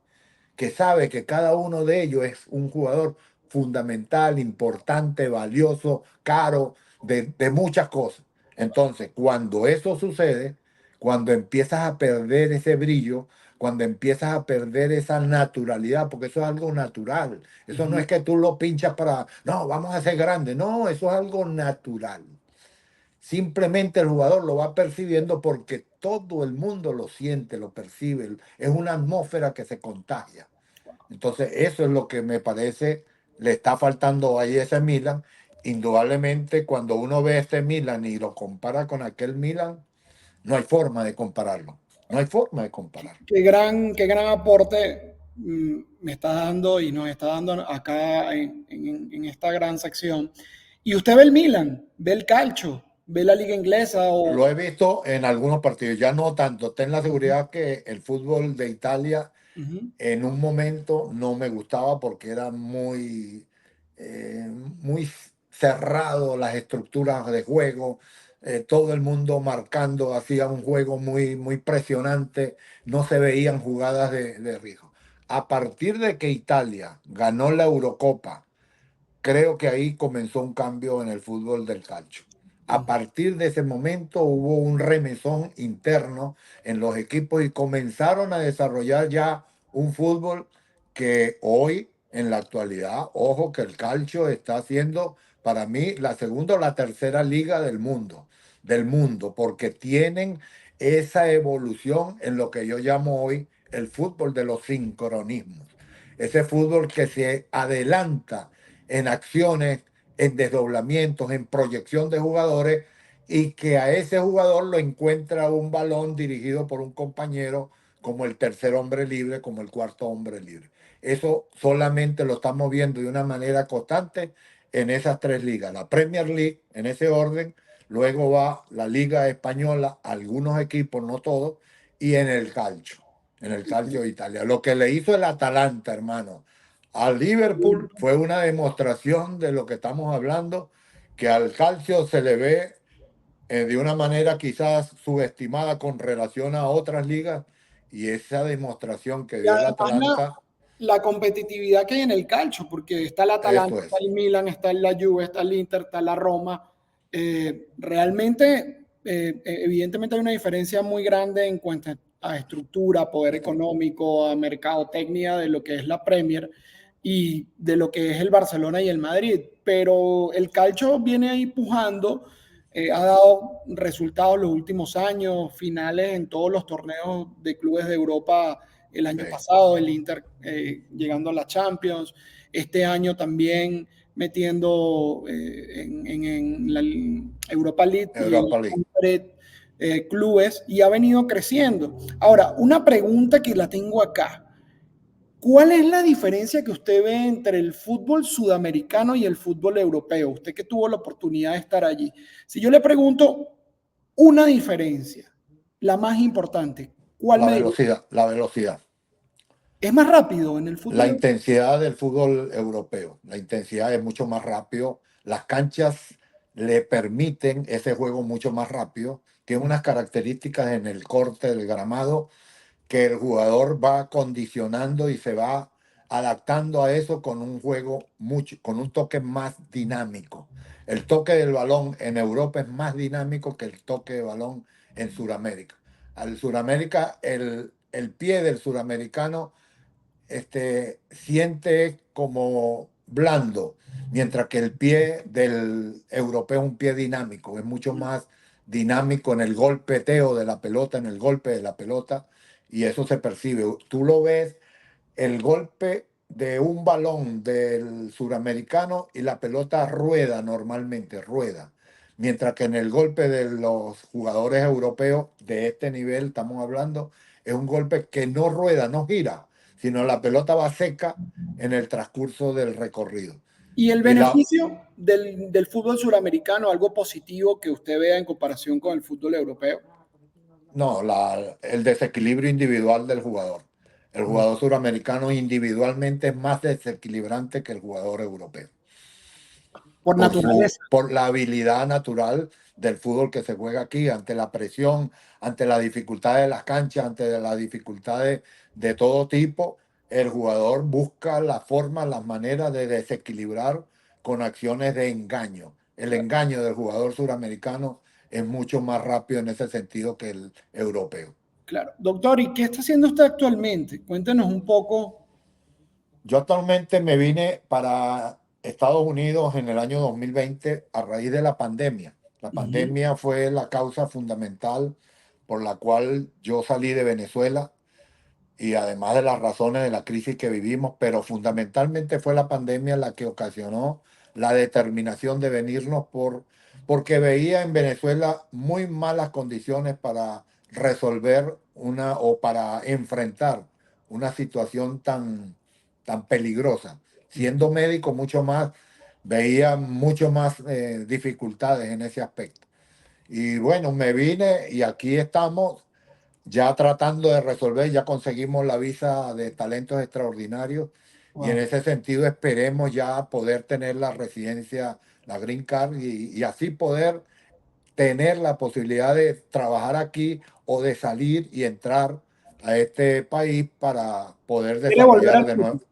que sabe que cada uno de ellos es un jugador fundamental, importante, valioso, caro, de muchas cosas. Entonces, cuando eso sucede, cuando empiezas a perder ese brillo, cuando empiezas a perder esa naturalidad, porque eso es algo natural, eso no Ujú. es que tú lo pinchas para, no, vamos a ser grandes, no, eso es algo natural. Simplemente el jugador lo va percibiendo porque todo el mundo lo siente, lo percibe, es una atmósfera que se contagia. Entonces, eso es lo que me parece le está faltando ahí a ese Milan. Indudablemente, cuando uno ve este Milan y lo compara con aquel Milan, no hay forma de compararlo. No hay forma de compararlo. Qué gran aporte me está dando y nos está dando acá en esta gran sección. ¿Y usted ve el Milan? ¿Ve el calcio? ¿Ve la liga inglesa? Lo he visto en algunos partidos, ya no tanto. Ten la seguridad que el fútbol de Italia Ujú. en un momento no me gustaba porque era muy cerrado las estructuras de juego, todo el mundo marcando, hacía un juego muy presionante, no se veían jugadas de riesgo. A partir de que Italia ganó la Eurocopa, creo que ahí comenzó un cambio en el fútbol del calcio. A partir de ese momento hubo un remesón interno en los equipos y comenzaron a desarrollar ya un fútbol que hoy, en la actualidad, ojo que el calcio está siendo para mí la segunda o la tercera liga del mundo, porque tienen esa evolución en lo que yo llamo hoy el fútbol de los sincronismos. Ese fútbol que se adelanta en acciones, en desdoblamientos, en proyección de jugadores y que a ese jugador lo encuentra un balón dirigido por un compañero como el tercer hombre libre, como el cuarto hombre libre. Eso solamente lo estamos viendo de una manera constante en esas tres ligas. La Premier League, en ese orden, luego va la Liga Española, algunos equipos, no todos, y en el calcio de Italia. Lo que le hizo el Atalanta, hermano, al Liverpool fue una demostración de lo que estamos hablando, que al calcio se le ve de una manera quizás subestimada con relación a otras ligas y esa demostración que Y dio el además Atalanta, la competitividad que hay en el calcio, porque está el Atalanta, eso está es. el Milan, está la Juve, está el Inter, está la Roma. Realmente, evidentemente hay una diferencia muy grande en cuanto a estructura, poder económico, a mercadotecnia de lo que es la Premier y de lo que es el Barcelona y el Madrid. Pero el calcio viene ahí pujando, ha dado resultados los últimos años, finales en todos los torneos de clubes de Europa el año Sí, pasado, el Inter llegando a la Champions, este año también metiendo en la Europa League y en Europa League. clubes y ha venido creciendo. Ahora, una pregunta que la tengo acá. ¿Cuál es la diferencia que usted ve entre el fútbol sudamericano y el fútbol europeo? Usted que tuvo la oportunidad de estar allí. Si yo le pregunto una diferencia, la más importante, ¿cuál me diría? La velocidad. ¿Es más rápido en el La fútbol europeo? intensidad del fútbol europeo. La intensidad es mucho más rápido. Las canchas le permiten ese juego mucho más rápido. Tiene unas características en el corte del gramado que el jugador va condicionando y se va adaptando a eso con un juego con un toque más dinámico. El toque del balón en Europa es más dinámico que el toque de balón en Sudamérica. Al Sudamérica, el pie del suramericano siente como blando, mientras que el pie del europeo es un pie dinámico, es mucho más dinámico en el golpeteo de la pelota, en el golpe de la pelota, y eso se percibe. Tú lo ves, el golpe de un balón del suramericano y la pelota rueda normalmente, rueda. Mientras que en el golpe de los jugadores europeos de este nivel, estamos hablando, es un golpe que no rueda, no gira, sino la pelota va seca en el transcurso del recorrido. Y el Y la, beneficio del fútbol suramericano, algo positivo que usted vea en comparación con el fútbol europeo. no, el desequilibrio individual del jugador. El jugador suramericano individualmente es más desequilibrante que el jugador europeo. Por naturaleza. Por la habilidad natural del fútbol que se juega aquí, ante la presión, ante las dificultades de las canchas, ante las dificultades de todo tipo, el jugador busca la forma, las maneras de desequilibrar con acciones de engaño. El engaño del jugador suramericano es mucho más rápido en ese sentido que el europeo. Claro. Doctor, ¿y qué está haciendo usted actualmente? Cuéntenos un poco. Yo actualmente me vine para Estados Unidos en el año 2020 a raíz de la pandemia. La Ujú. pandemia fue la causa fundamental por la cual yo salí de Venezuela y además de las razones de la crisis que vivimos, pero fundamentalmente fue la pandemia la que ocasionó la determinación de venirnos porque veía en Venezuela muy malas condiciones para resolver o para enfrentar una situación tan peligrosa. Siendo médico, mucho más, veía mucho más dificultades en ese aspecto. Y bueno, me vine y aquí estamos ya tratando de resolver, ya conseguimos la visa de talentos extraordinarios y en Wow. ese sentido esperemos ya poder tener la residencia, la Green Card y así poder tener la posibilidad de trabajar aquí o de salir y entrar a este país para poder ¿Quiere volver desarrollar al de nuevo. fútbol?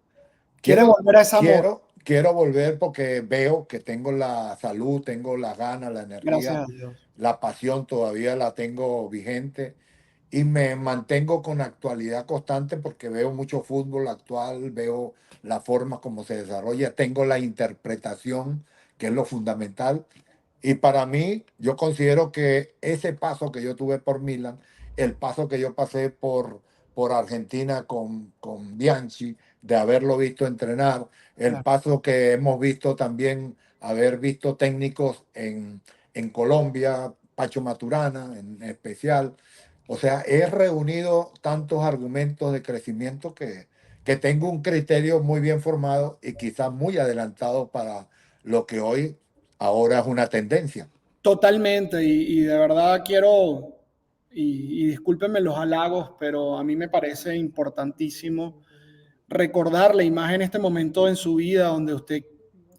¿Quiere Quiero, volver a ese amor? quiero volver porque veo que tengo la salud, tengo las ganas, la Gracias energía, a Dios. la pasión todavía la tengo vigente y me mantengo con actualidad constante porque veo mucho fútbol actual, veo la forma como se desarrolla, tengo la interpretación, que es lo fundamental. Y para mí, yo considero que ese paso que yo tuve por Milan, el paso que yo pasé por Argentina con Bianchi, de haberlo visto entrenar, el Claro. paso que hemos visto también, haber visto técnicos en Colombia, Pacho Maturana en especial. O sea, he reunido tantos argumentos de crecimiento que tengo un criterio muy bien formado y quizás muy adelantado para lo que hoy ahora es una tendencia. Totalmente. Y de verdad quiero, y discúlpenme los halagos, pero a mí me parece importantísimo recordarle, y más en este momento en su vida donde usted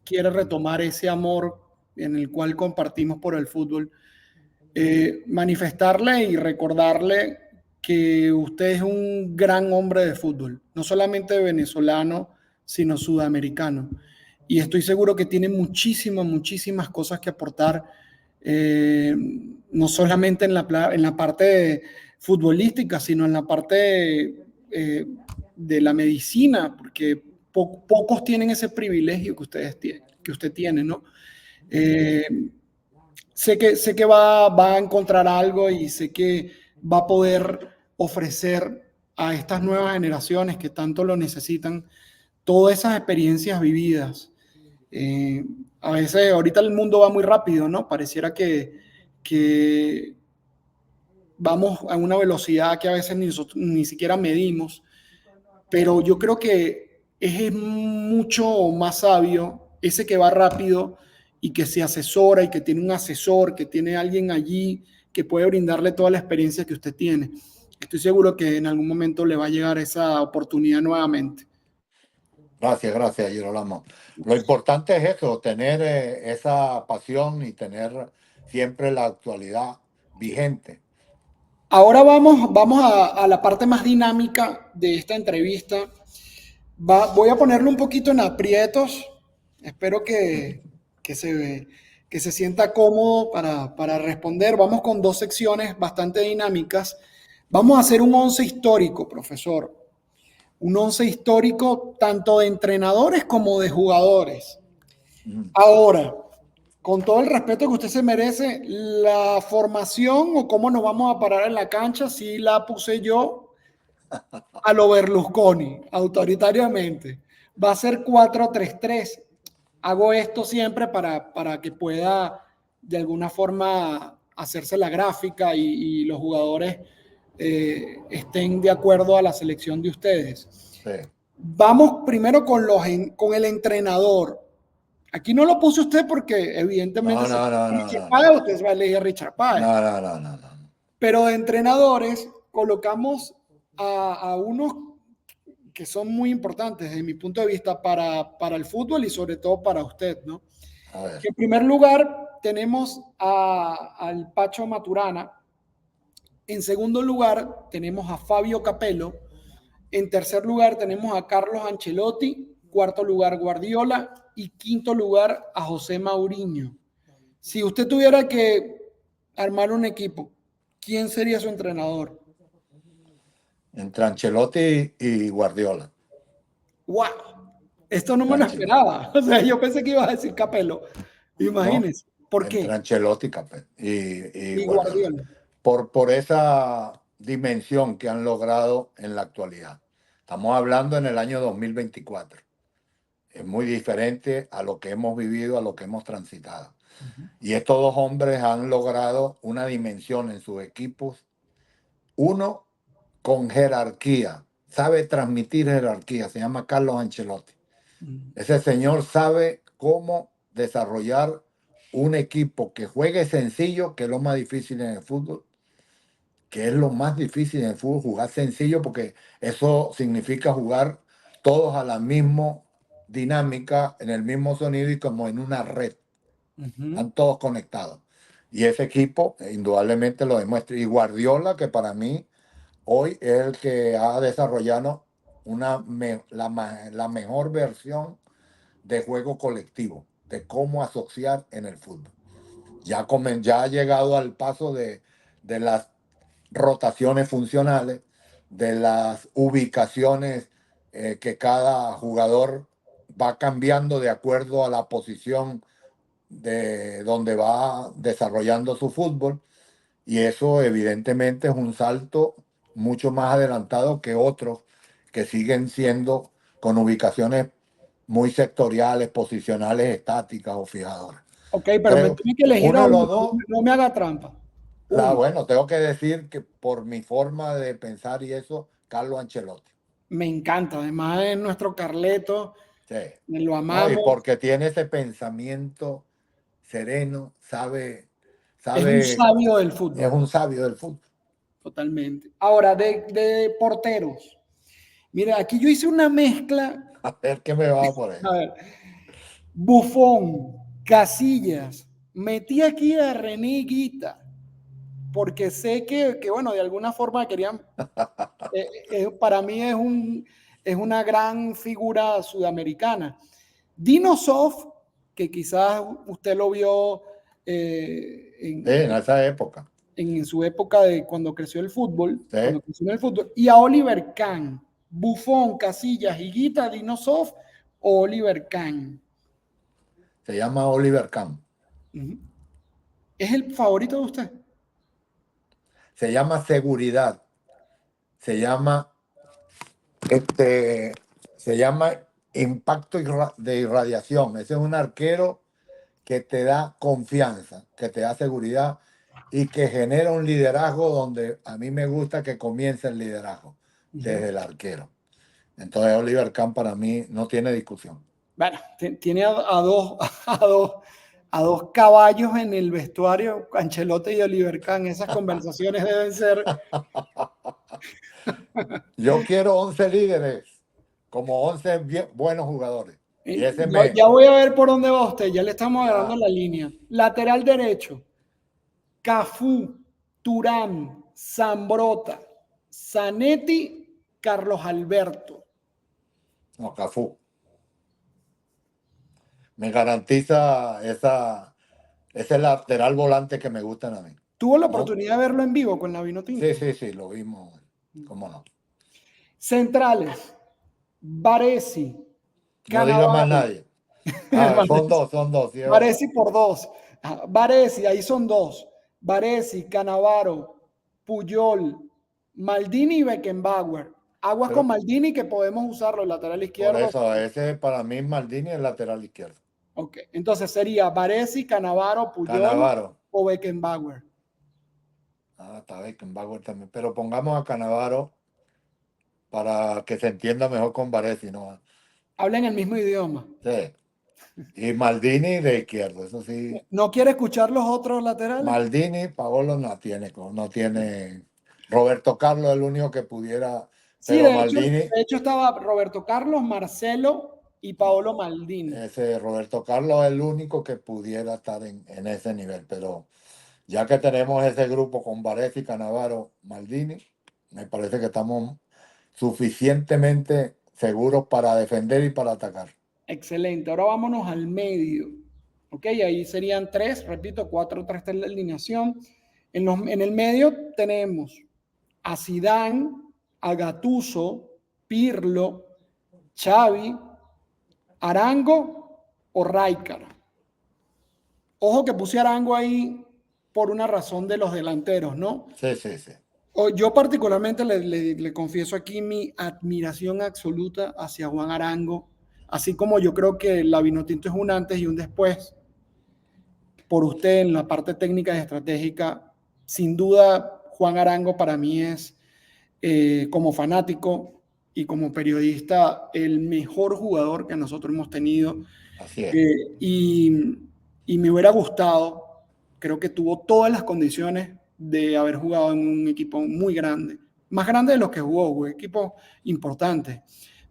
quiere retomar ese amor en el cual compartimos por el fútbol, manifestarle y recordarle que usted es un gran hombre de fútbol, no solamente venezolano, sino sudamericano. Y estoy seguro que tiene muchísimas cosas que aportar, no solamente en la parte futbolística, sino en la parte de la medicina, porque pocos tienen ese privilegio que ustedes tienen, que usted tiene, ¿no? Eh, sé que va a encontrar algo y sé que va a poder ofrecer a estas nuevas generaciones que tanto lo necesitan todas esas experiencias vividas. Eh, a veces, ahorita el mundo va muy rápido, ¿no? Pareciera que vamos a una velocidad que a veces ni siquiera medimos, pero yo creo que es mucho más sabio ese que va rápido y que se asesora y que tiene un asesor, que tiene alguien allí que puede brindarle toda la experiencia que usted tiene. Estoy seguro que en algún momento le va a llegar esa oportunidad nuevamente. Gracias, gracias, Girolamo. Lo importante es eso, tener esa pasión y tener siempre la actualidad vigente. Ahora vamos a la parte más dinámica de esta entrevista. Voy a ponerlo un poquito en aprietos. Espero que se sienta cómodo para responder. Vamos con dos secciones bastante dinámicas. Vamos a hacer un once histórico, profesor. Un once histórico tanto de entrenadores como de jugadores. Mm. Ahora, con todo el respeto que usted se merece, la formación o cómo nos vamos a parar en la cancha, sí la puse yo a lo Berlusconi, autoritariamente. Va a ser 4-3-3. Hago esto siempre para que pueda de alguna forma hacerse la gráfica y los jugadores estén de acuerdo a la selección de ustedes. Sí. Vamos primero con el entrenador. Aquí no lo puse usted porque evidentemente usted va a elegir a Richard Páez. No. Pero de entrenadores colocamos a unos que son muy importantes desde mi punto de vista para el fútbol y sobre todo para usted, ¿no? En primer lugar tenemos al Pacho Maturana. En segundo lugar tenemos a Fabio Capello. En tercer lugar tenemos a Carlos Ancelotti. Cuarto lugar Guardiola. Y quinto lugar a José Mourinho. Si usted tuviera que armar un equipo, ¿quién sería su entrenador? Entre Ancelotti y Guardiola. ¡Wow! Esto no me lo esperaba. O sea, yo pensé que ibas a decir Capello. Imagínese. ¿No? ¿Por qué? Entre Ancelotti y Guardiola. Por esa dimensión que han logrado en la actualidad. Estamos hablando en el año 2024. Es muy diferente a lo que hemos vivido, a lo que hemos transitado. Y estos dos hombres han logrado una dimensión en sus equipos. Uno con jerarquía, sabe transmitir jerarquía, se llama Carlos Ancelotti. Ese señor sabe cómo desarrollar un equipo que juegue sencillo, que es lo más difícil en el fútbol, jugar sencillo, porque eso significa jugar todos a la misma dinámica, en el mismo sonido y como en una red. Están todos conectados. Y ese equipo indudablemente lo demuestra. Y Guardiola, que para mí hoy es el que ha desarrollado la mejor versión de juego colectivo, de cómo asociar en el fútbol. Ya ha llegado al paso de las rotaciones funcionales, de las ubicaciones que cada jugador va cambiando de acuerdo a la posición de donde va desarrollando su fútbol, y eso evidentemente es un salto mucho más adelantado que otros que siguen siendo con ubicaciones muy sectoriales, posicionales, estáticas o fijadoras. Ok, pero me tiene que elegir uno a de uno, los dos. no me haga trampa. Bueno, tengo que decir que por mi forma de pensar y eso, Carlo Ancelotti. Me encanta, además es nuestro Carleto, Sí. lo No, y amamos. porque tiene ese pensamiento sereno, Es un sabio del es fútbol. un sabio del fútbol. Totalmente. Ahora, de porteros. Mira, aquí yo hice una mezcla. A ver qué me va por ahí. A ver, Buffon, Casillas. Metí aquí a René Guita, porque sé que bueno, de alguna forma querían. Para mí es una gran figura sudamericana. Dino Sof, que quizás usted lo vio En esa época. en su época de cuando creció el fútbol, Sí. cuando creció en el fútbol, y a Oliver Kahn, Buffon, Casillas, Higuita, Dino Sof o Oliver Kahn. Se llama Oliver Kahn. ¿Es el favorito de usted? Se llama seguridad. Se llama impacto de irradiación. Ese es un arquero que te da confianza, que te da seguridad y que genera un liderazgo donde a mí me gusta que comience el liderazgo desde el arquero. Entonces Oliver Kahn para mí no tiene discusión. Bueno, tiene a dos caballos en el vestuario, Ancelotti y Oliver Kahn. Esas conversaciones deben ser. Yo quiero 11 líderes, como 11 buenos jugadores. Y Ya voy a ver por dónde va usted, ya le estamos agarrando la línea. Lateral derecho, Cafú, Turán, Zambrota, Zanetti, Carlos Alberto. No, Cafú. Me garantiza ese lateral volante que me gustan a mí. ¿Tuvo la oportunidad de verlo en vivo con la Vinotinto? Sí, lo vimos. ¿Cómo no? Centrales, Baresi, No diga más nadie. Son dos. ¿Sí? Baresi por dos. Baresi, ahí son dos. Baresi, Cannavaro, Puyol, Maldini y Beckenbauer. Aguas con Maldini que podemos usarlo el lateral izquierdo. Por eso, ese para mí Maldini es el lateral izquierdo. Ok, entonces sería Baresi, Cannavaro, Puyol o Beckenbauer. Está Beckenbauer también. Pero pongamos a Cannavaro para que se entienda mejor con Baresi, ¿no? Hablan el mismo idioma. Sí. Y Maldini de izquierdo, eso sí. ¿No quiere escuchar los otros laterales? Maldini, Paolo no tiene. Roberto Carlos es el único que pudiera, Sí, pero Maldini, de hecho estaba Roberto Carlos, Marcelo y Paolo Maldini. ese Roberto Carlos es el único que pudiera estar en ese nivel. Pero ya que tenemos ese grupo con Baresi, Cannavaro, Maldini, me parece que estamos suficientemente seguros para defender y para atacar. Excelente. Ahora vámonos al medio. Ok, ahí serían tres, repito, 4-3-3 la alineación. En el medio tenemos a Zidane, a Gattuso, Pirlo, Xavi, Arango o Rijkaard. Ojo que puse Arango ahí por una razón de los delanteros, ¿no? Sí, sí, sí. Yo particularmente le confieso aquí mi admiración absoluta hacia Juan Arango, así como yo creo que la Vinotinto es un antes y un después por usted en la parte técnica y estratégica. Sin duda, Juan Arango para mí es, como fanático y como periodista, el mejor jugador que nosotros hemos tenido. Así es. Eh, y, y me hubiera gustado, creo que tuvo todas las condiciones de haber jugado en un equipo muy grande, más grande de los que jugó, un equipo importante,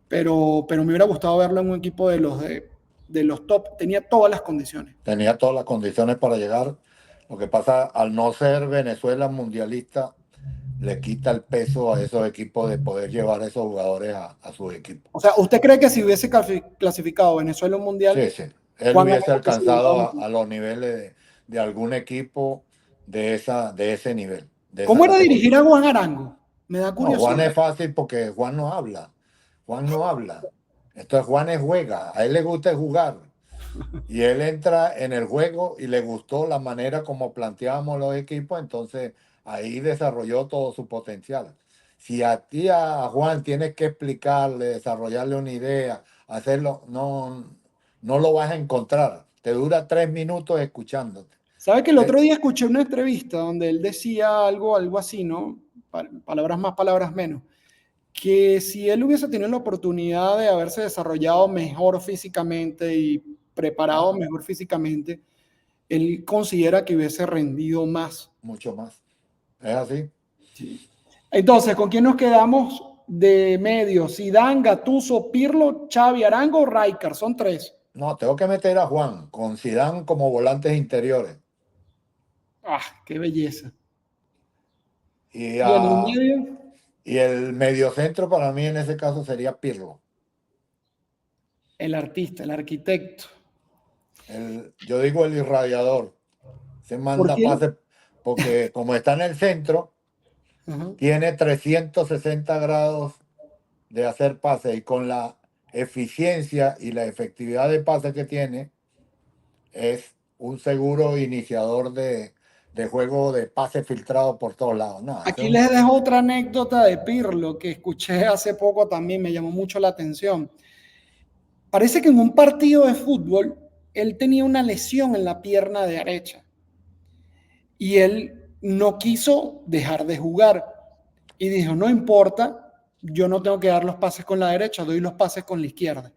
pero me hubiera gustado verlo en un equipo de los top, tenía todas las condiciones. Tenía todas las condiciones para llegar. Lo que pasa, al no ser Venezuela mundialista, le quita el peso a esos equipos de poder llevar a esos jugadores a sus equipos. O sea, ¿usted cree que si hubiese clasificado Venezuela a un mundial, Sí, sí. Él Juan hubiese Arango hubiese llegado alcanzado a a los niveles de algún equipo de ese nivel, de esa ¿Cómo era categoría. dirigir a Juan Arango? Me da No, Juan curiosidad. es fácil porque Juan no habla. Juan no habla. Entonces Juan es juega. A él le gusta jugar. Y él entra en el juego y le gustó la manera como planteábamos los equipos, entonces ahí desarrolló todo su potencial. Si a ti, a Juan, tienes que explicarle, desarrollarle una idea, hacerlo, no lo vas a encontrar. Te dura 3 minutos escuchándote. ¿Sabe que el Eh, otro día escuché una entrevista donde él decía algo así, ¿no? Palabras más, palabras menos. Que si él hubiese tenido la oportunidad de haberse desarrollado mejor físicamente y preparado mejor físicamente, él considera que hubiese rendido más. Mucho más. Es así. Sí. Entonces, ¿con quién nos quedamos de medio? Zidane, Gattuso, Pirlo, Xavi, Arango, Rijkaard. Son tres. No, tengo que meter a Juan con Zidane como volantes interiores. ¡Ah, qué belleza! Y, Y en el medio, y el mediocentro para mí en ese caso sería Pirlo. el artista, el arquitecto. Yo digo el irradiador. Se ¿Por manda qué? pases porque como está en el centro, Ajá. tiene 360 grados de hacer pases y con la eficiencia y la efectividad de pase que tiene, es un seguro iniciador de juego de pase filtrado por todos lados. No, Aquí les dejo otra anécdota de Pirlo que escuché hace poco también, me llamó mucho la atención. Parece que en un partido de fútbol él tenía una lesión en la pierna derecha y él no quiso dejar de jugar y dijo, no importa, yo no tengo que dar los pases con la derecha, doy los pases con la izquierda.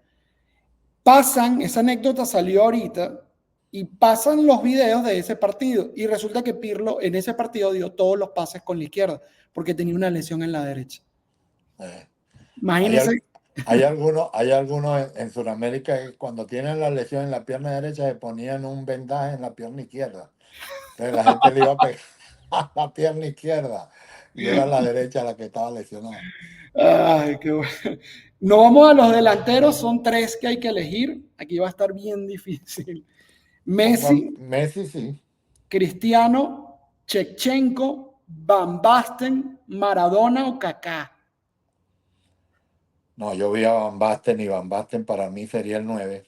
Pasan, esa anécdota salió ahorita y pasan los videos de ese partido y resulta que Pirlo en ese partido dio todos los pases con la izquierda porque tenía una lesión en la derecha. eh, hay, Imagínense. al- hay algunos en Sudamérica que cuando tienen la lesión en la pierna derecha se ponían un vendaje en la pierna izquierda. Entonces la gente le iba a pegar a la pierna izquierda y era la derecha la que estaba lesionada. Ay, qué bueno. No vamos a los delanteros, son tres que hay que elegir. Aquí va a estar bien difícil. Messi, Messi sí. Cristiano, Shevchenko, Van Basten, Maradona o Kaká. No, yo vi a Van Basten y Van Basten para mí sería el 9.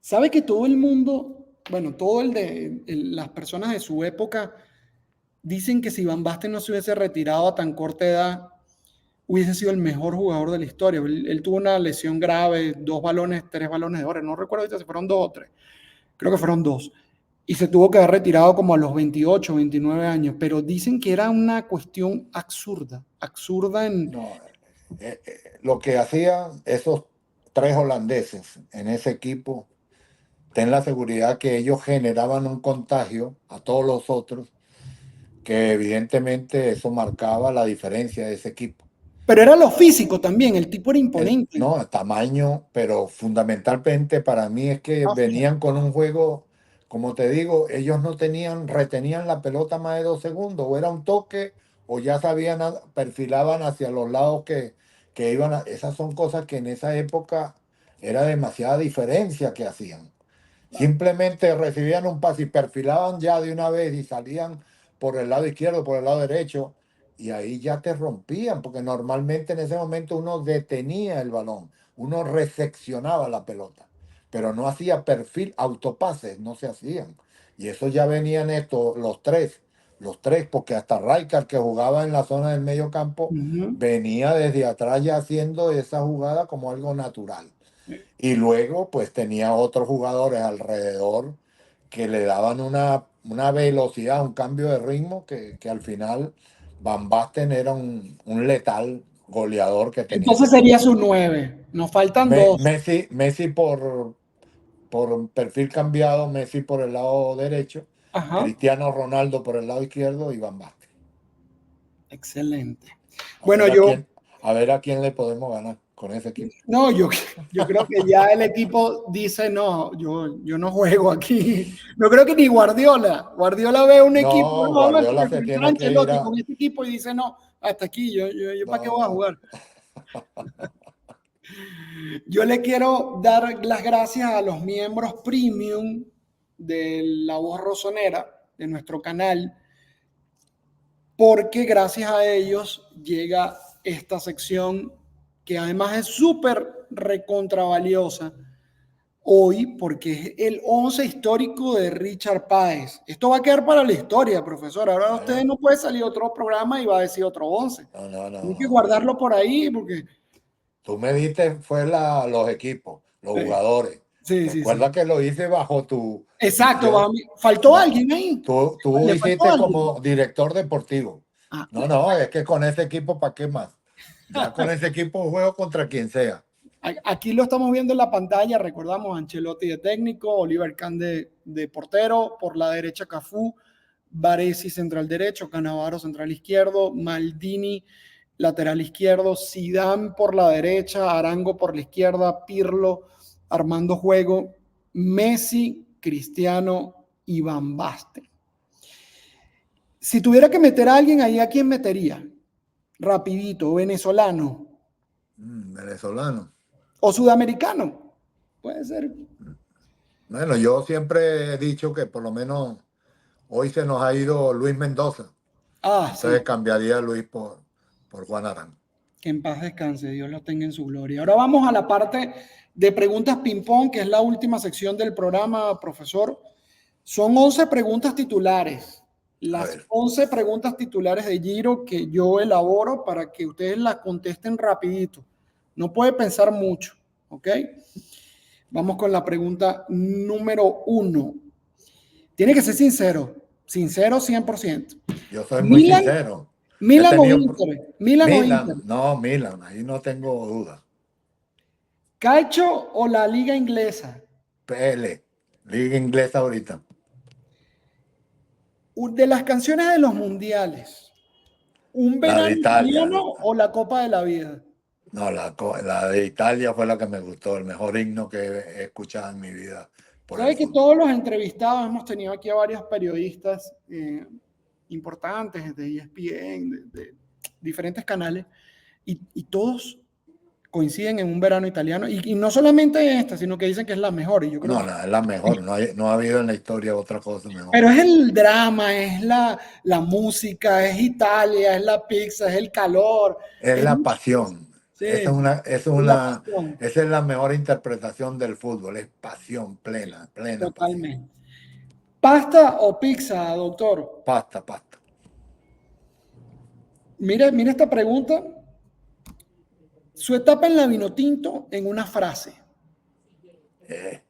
¿Sabe que todo el mundo, bueno, las personas de su época dicen que si Van Basten no se hubiese retirado a tan corta edad, hubiese sido el mejor jugador de la historia? Él tuvo una lesión grave, 2 balones, 3 balones de oro, no recuerdo ahorita si fueron 2 o 3, creo que fueron 2. Y se tuvo que haber retirado como a los 28, 29 años, pero dicen que era una cuestión absurda, absurda en... No, lo que hacían esos tres holandeses en ese equipo, ten la seguridad que ellos generaban un contagio a todos los otros, que evidentemente eso marcaba la diferencia de ese equipo. Pero era lo físico también, el tipo era imponente. No, el tamaño, pero fundamentalmente para mí es que Ah, fíjate. venían con un juego, como te digo, ellos no retenían la pelota más de 2 segundos, o era un toque, o ya sabían, perfilaban hacia los lados que iban esas son cosas que en esa época era demasiada diferencia que hacían. Simplemente recibían un pase y perfilaban ya de una vez y salían por el lado izquierdo, por el lado derecho, y ahí ya te rompían, porque normalmente en ese momento uno detenía el balón, uno recepcionaba la pelota, pero no hacía perfil, autopases, no se hacían. Y eso ya venían estos, los tres, porque hasta Rijkaard, que jugaba en la zona del medio campo, Ujú. venía desde atrás ya haciendo esa jugada como algo natural. Y luego, pues tenía otros jugadores alrededor que le daban una velocidad, un cambio de ritmo que al final Van Basten era un letal goleador que tenía ese Entonces sería equipo. su 9. Nos faltan dos. Messi por perfil cambiado, Messi por el lado derecho, Ajá. Cristiano Ronaldo por el lado izquierdo y Van Basten. Excelente. A Bueno, ver a yo, quién, a ver a quién le podemos ganar con ese equipo. no, yo creo que ya el equipo dice, no, yo no juego aquí. No creo que ni Guardiola. Guardiola ve un equipo, No, no, el Guardiola se profesor tiene que ir Ancelotti a... con este equipo y dice, no, hasta aquí, yo ¿para qué voy a No, jugar? Yo le quiero dar las gracias a los miembros premium de La Voz Rosonera, de nuestro canal, porque gracias a ellos llega esta sección que además es súper recontravaliosa hoy porque es el 11 histórico de Richard Páez. Esto va a quedar para la historia, profesor. Ahora ustedes bueno, no puede salir otro programa y va a decir otro 11. no, no, Tienen que no. guardarlo por ahí porque... Tú me diste fue los equipos, los Sí, jugadores. sí, sí, sí. Recuerda que lo hice bajo tu Exacto, yo, faltó ba- alguien ahí. tú Le faltó hiciste alguien. como director deportivo. Ah, No, no, es que con ese equipo, ¿para qué más? Ya con ese equipo juego contra quien sea. aquí lo estamos viendo en la pantalla, recordamos Ancelotti de técnico, Oliver Kahn de portero, por la derecha Cafú, Baresi central derecho, Cannavaro central izquierdo, Maldini lateral izquierdo, Zidane por la derecha, Arango por la izquierda, Pirlo armando juego, Messi, Cristiano y Van Basten. Si tuviera que meter a alguien ahí, ¿a quién metería? Rapidito, venezolano Venezolano. o sudamericano. Puede ser. Bueno, yo siempre he dicho que por lo menos hoy se nos ha ido Luis Mendoza. Ah, Entonces sí, cambiaría a Luis por Juan Arán. que en paz descanse, Dios lo tenga en su gloria. Ahora vamos a la parte de preguntas ping-pong, que es la última sección del programa, profesor. Son 11 preguntas titulares. A Las ver, 11 preguntas titulares de Giro que yo elaboro para que ustedes las contesten rapidito. No puede pensar mucho, ¿ok? Vamos con la pregunta número 1. Tiene que ser sincero, sincero 100%. yo soy muy Milan, sincero. He Milan o tenido Inter, Milan o Inter. Milan, no, Milan, ahí no tengo duda. Calcio o la liga inglesa. PL, Liga Inglesa ahorita. De las canciones de los mundiales, un La de verano Italia. italiano o la Copa de la Vida. No, la de Italia fue la que me gustó, el mejor himno que he escuchado en mi vida por el Sabe que fútbol. todos los entrevistados hemos tenido aquí a varios periodistas importantes de ESPN, de diferentes canales, y todos coinciden en un verano italiano, y no solamente esta, sino que dicen que es la mejor, y yo creo No, que... no, es la mejor, no ha habido en la historia otra cosa mejor. Pero es el drama, es la música, es Italia, es la pizza, es el calor, Es es la muchas cosas. pasión. Sí, es la Una, pasión, esa es la mejor interpretación del fútbol, es pasión plena, plena pasión. totalmente. ¿Pasta o pizza, doctor? Pasta, pasta. Mire esta pregunta. Su etapa en la Vinotinto en una frase. Eh,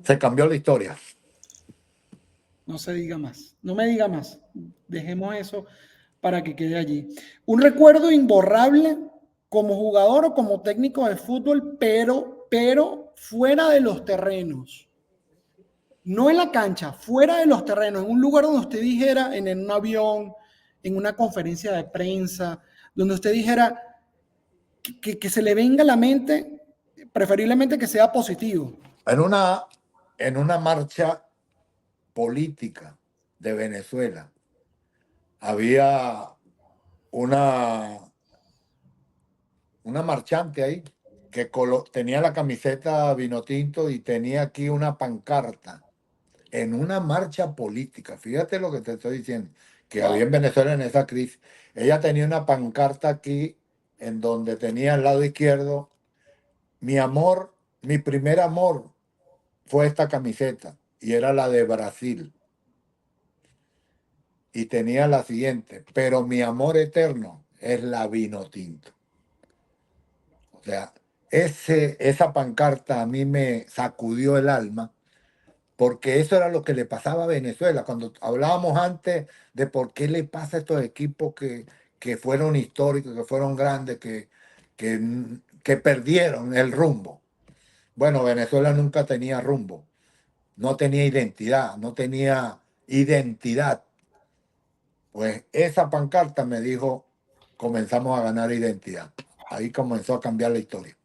Se cambió la historia. No se diga más. No me diga más. Dejemos eso para que quede allí. Un recuerdo imborrable como jugador o como técnico de fútbol, pero fuera de los terrenos. No en la cancha, fuera de los terrenos, en un lugar donde usted dijera, en un avión, en una conferencia de prensa, donde usted dijera que se le venga a la mente, preferiblemente que sea positivo. En una marcha política de Venezuela había una, una marchante ahí que tenía la camiseta vino tinto y tenía aquí una pancarta en una marcha política. Fíjate lo que te estoy diciendo, que había en Venezuela en esa crisis. Ella tenía una pancarta aquí en donde tenía al lado izquierdo, mi amor, mi primer amor fue esta camiseta y era la de Brasil. Y tenía la siguiente, pero mi amor eterno es la vino tinto. O sea, esa pancarta a mí me sacudió el alma porque eso era lo que le pasaba a Venezuela. Cuando hablábamos antes de por qué le pasa a estos equipos que fueron históricos, que fueron grandes, que, que perdieron el rumbo. Bueno, Venezuela nunca tenía rumbo, no tenía identidad, no tenía identidad. Pues esa pancarta me dijo, comenzamos a ganar identidad. Ahí comenzó a cambiar la historia.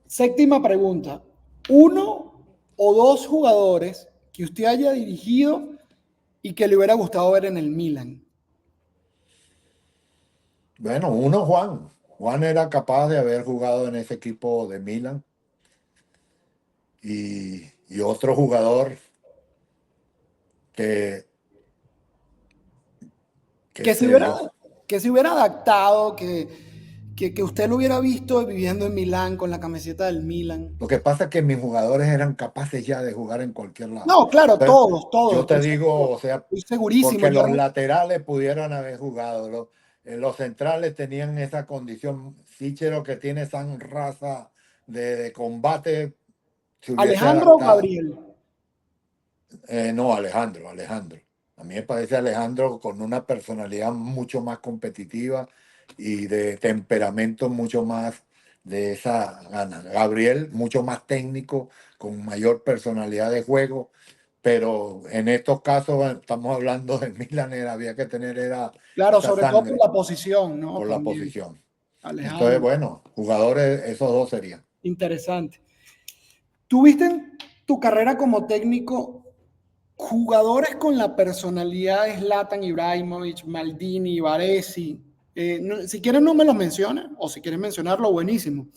Séptima pregunta. ¿Uno o dos jugadores que usted haya dirigido y que le hubiera gustado ver en el Milan? Bueno, uno, Juan. Juan era capaz de haber jugado en ese equipo de Milan. Y otro jugador que, qué Que se sé hubiera, yo. que se hubiera adaptado, que usted lo hubiera visto viviendo en Milán con la camiseta del Milan. Lo que pasa es que mis jugadores eran capaces ya de jugar en cualquier lado. No, claro, Entonces, todos, yo te digo, o sea, estoy segurísimo. porque los laterales pudieran haber jugado, los centrales tenían esa condición. Sichero, que tiene esa raza de combate, se hubiese Alejandro o adaptado. Gabriel. No, Alejandro. A mí me parece Alejandro con una personalidad mucho más competitiva y de temperamento mucho más de esa gana. Gabriel, mucho más técnico, con mayor personalidad de juego, pero en estos casos estamos hablando de Milan, había que tener Claro, esa sobre todo por sangre la posición, ¿no? por la También, posición. Entonces, Alejandro. bueno, jugadores, esos dos serían. Interesante. ¿Tuviste en tu carrera como técnico jugadores con la personalidad de Zlatan Ibrahimovic, Maldini, Baresi? Si quieres no me los menciona, o si quieres mencionarlo, buenísimo.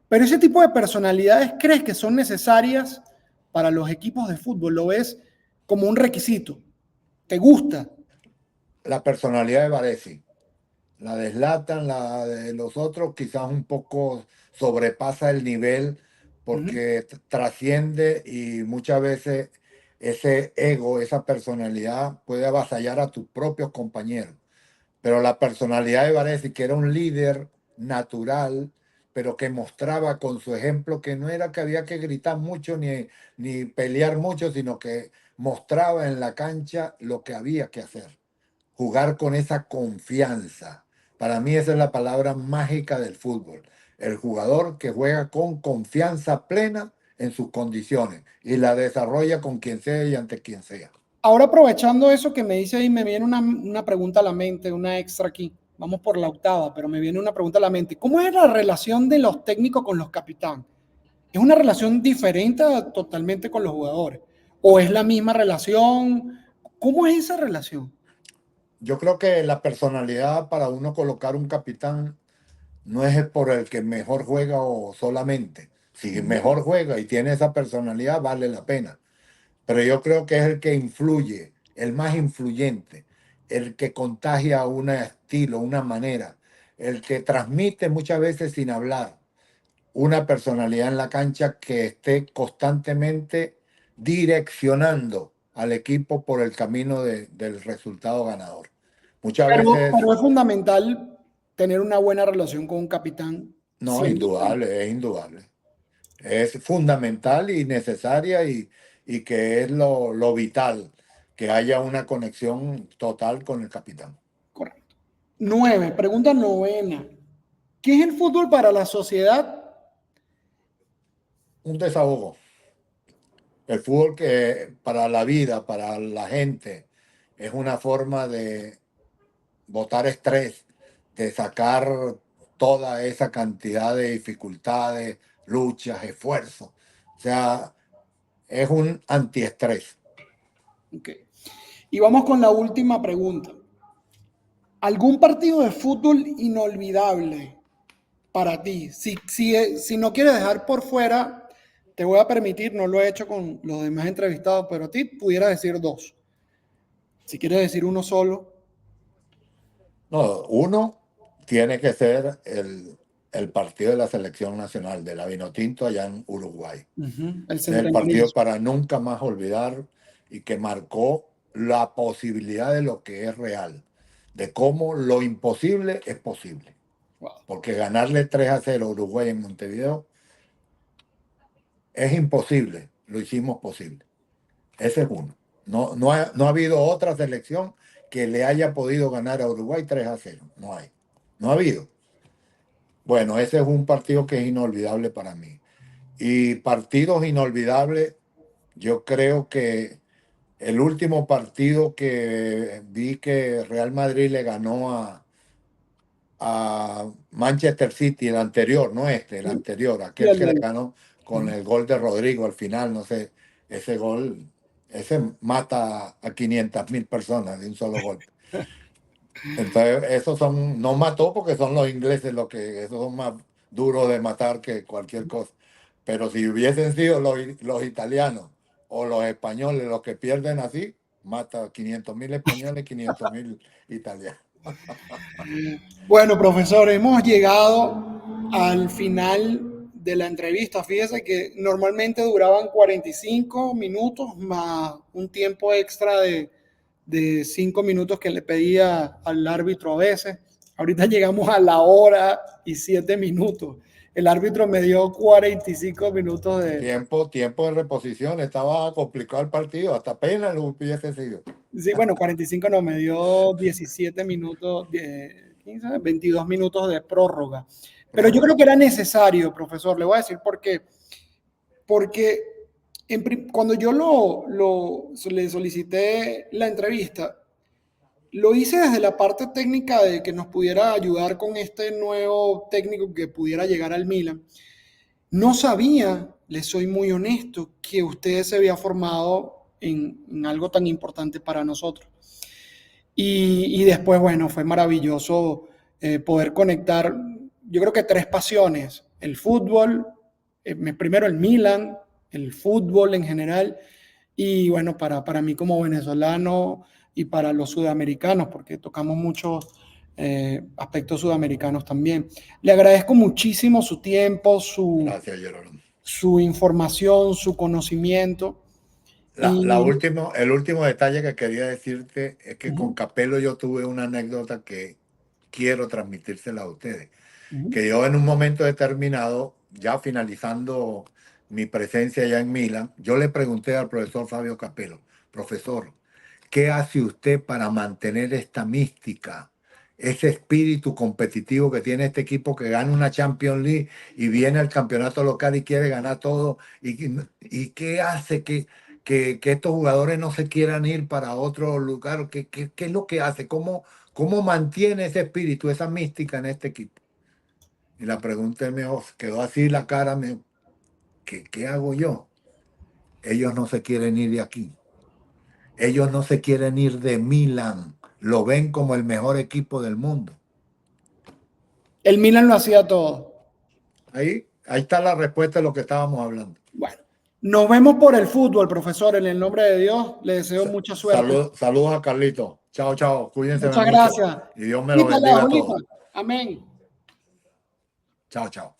Pero ese tipo de personalidades, ¿crees que son necesarias para los equipos de fútbol? ¿Lo ves como un requisito? ¿Te gusta? La personalidad de Baresi. La de Zlatan, la de los otros, quizás un poco sobrepasa el nivel Ujú. porque trasciende y muchas veces ese ego, esa personalidad puede avasallar a tus propios compañeros. Pero la personalidad de Baresi, que era un líder natural, pero que mostraba con su ejemplo que no era que había que gritar mucho ni pelear mucho, sino que mostraba en la cancha lo que había que hacer, jugar con esa confianza. Para mí esa es la palabra mágica del fútbol. El jugador que juega con confianza plena en sus condiciones y la desarrolla con quien sea y ante quien sea. Ahora aprovechando eso que me dice ahí, me viene una pregunta a la mente, una extra aquí. Vamos por la octava, pero me viene una pregunta a la mente. ¿Cómo es la relación de los técnicos con los capitanes? ¿Es una relación diferente totalmente con los jugadores? ¿O es la misma relación? ¿Cómo es esa relación? Yo creo que la personalidad para uno colocar un capitán no es por el que mejor juega o solamente. Si Ujú. mejor juega y tiene esa personalidad, vale la pena. Pero yo creo que es el que influye, el más influyente, el que contagia un estilo, una manera, el que transmite muchas veces sin hablar, una personalidad en la cancha que esté constantemente direccionando al equipo por el camino del resultado ganador. Muchas veces, Pero es fundamental tener una buena relación con un capitán no, siempre. indudable, es indudable. Es fundamental y necesaria y que es lo vital, que haya una conexión total con el capitán. Correcto. 9, pregunta novena. ¿Qué es el fútbol para la sociedad? Un desahogo. El fútbol que para la vida, para la gente, es una forma de botar estrés, de sacar toda esa cantidad de dificultades, luchas, esfuerzos. O sea, es un antiestrés. Okay. Y vamos con la última pregunta. ¿Algún partido de fútbol inolvidable para ti? Si no quieres dejar por fuera, te voy a permitir, no lo he hecho con los demás entrevistados, pero a ti pudiera decir 2. Si quieres decir uno solo. No, uno tiene que ser el partido de la selección nacional de la Vinotinto allá en Uruguay. El Es el partido centenario. para nunca más olvidar y que marcó la posibilidad de lo que es real, de cómo lo imposible es posible. Wow. Porque ganarle 3-0 a Uruguay en Montevideo es imposible, lo hicimos posible. Ese es uno. No ha habido otra selección que le haya podido ganar a Uruguay 3-0. No hay. No ha habido. Bueno, ese es un partido que es inolvidable para mí. Y partidos inolvidables, yo creo que el último partido que vi que Real Madrid le ganó a Manchester City, el anterior, no este, el anterior, Sí, aquel que le ganó con el gol de Rodrigo al final, no sé, ese gol, ese mata a 500.000 personas de un solo golpe. Entonces, esos son, no mató porque son los ingleses los que, esos son más duros de matar que cualquier cosa. Pero si hubiesen sido los italianos o los españoles los que pierden así, mata a 500.000 españoles, 500.000 italianos. Bueno, profesor, hemos llegado al final de la entrevista. Fíjese que normalmente duraban 45 minutos más un tiempo extra de 5 minutos que le pedía al árbitro a veces. Ahorita llegamos a la hora y 7 minutos. El árbitro me dio 45 minutos de... Tiempo de reposición, estaba complicado el partido, hasta pena lo hubiese sido. Sí, bueno, 45 no, me dio 17 minutos, 15, 22 minutos de prórroga. Pero yo creo que era necesario, profesor, le voy a decir por qué. Porque cuando yo le solicité la entrevista, lo hice desde la parte técnica de que nos pudiera ayudar con este nuevo técnico que pudiera llegar al Milan. No sabía, le soy muy honesto, que usted se había formado en algo tan importante para nosotros. Y después, bueno, fue maravilloso poder conectar, yo creo que 3 pasiones, el fútbol, primero el Milan, el fútbol en general, y bueno, para mí como venezolano y para los sudamericanos, porque tocamos muchos aspectos sudamericanos también. Le agradezco muchísimo su tiempo, Gracias, Gerardo. su información, su conocimiento. Y El último detalle que quería decirte es que con Capello yo tuve una anécdota que quiero transmitírsela a ustedes. Que yo en un momento determinado, ya finalizando mi presencia ya en Milán, yo le pregunté al profesor Fabio Capello, profesor, ¿qué hace usted para mantener esta mística, ese espíritu competitivo que tiene este equipo que gana una Champions League y viene al campeonato local y quiere ganar todo? ¿Y qué hace que estos jugadores no se quieran ir para otro lugar? ¿Qué es lo que hace? ¿Cómo mantiene ese espíritu, esa mística en este equipo? Y la pregunta me quedó así la cara, ¿qué hago yo? Ellos no se quieren ir de aquí. Ellos no se quieren ir de Milán. Lo ven como el mejor equipo del mundo. el Milan lo hacía todo. Ahí está la respuesta de lo que estábamos hablando. Bueno, nos vemos por el fútbol, profesor. En el nombre de Dios, le deseo mucha suerte. Saludos a Carlito. Chao, chao. Cuídense Muchas mucho. gracias. Y Dios me lo bendiga a todos. Amén. Chao, chao.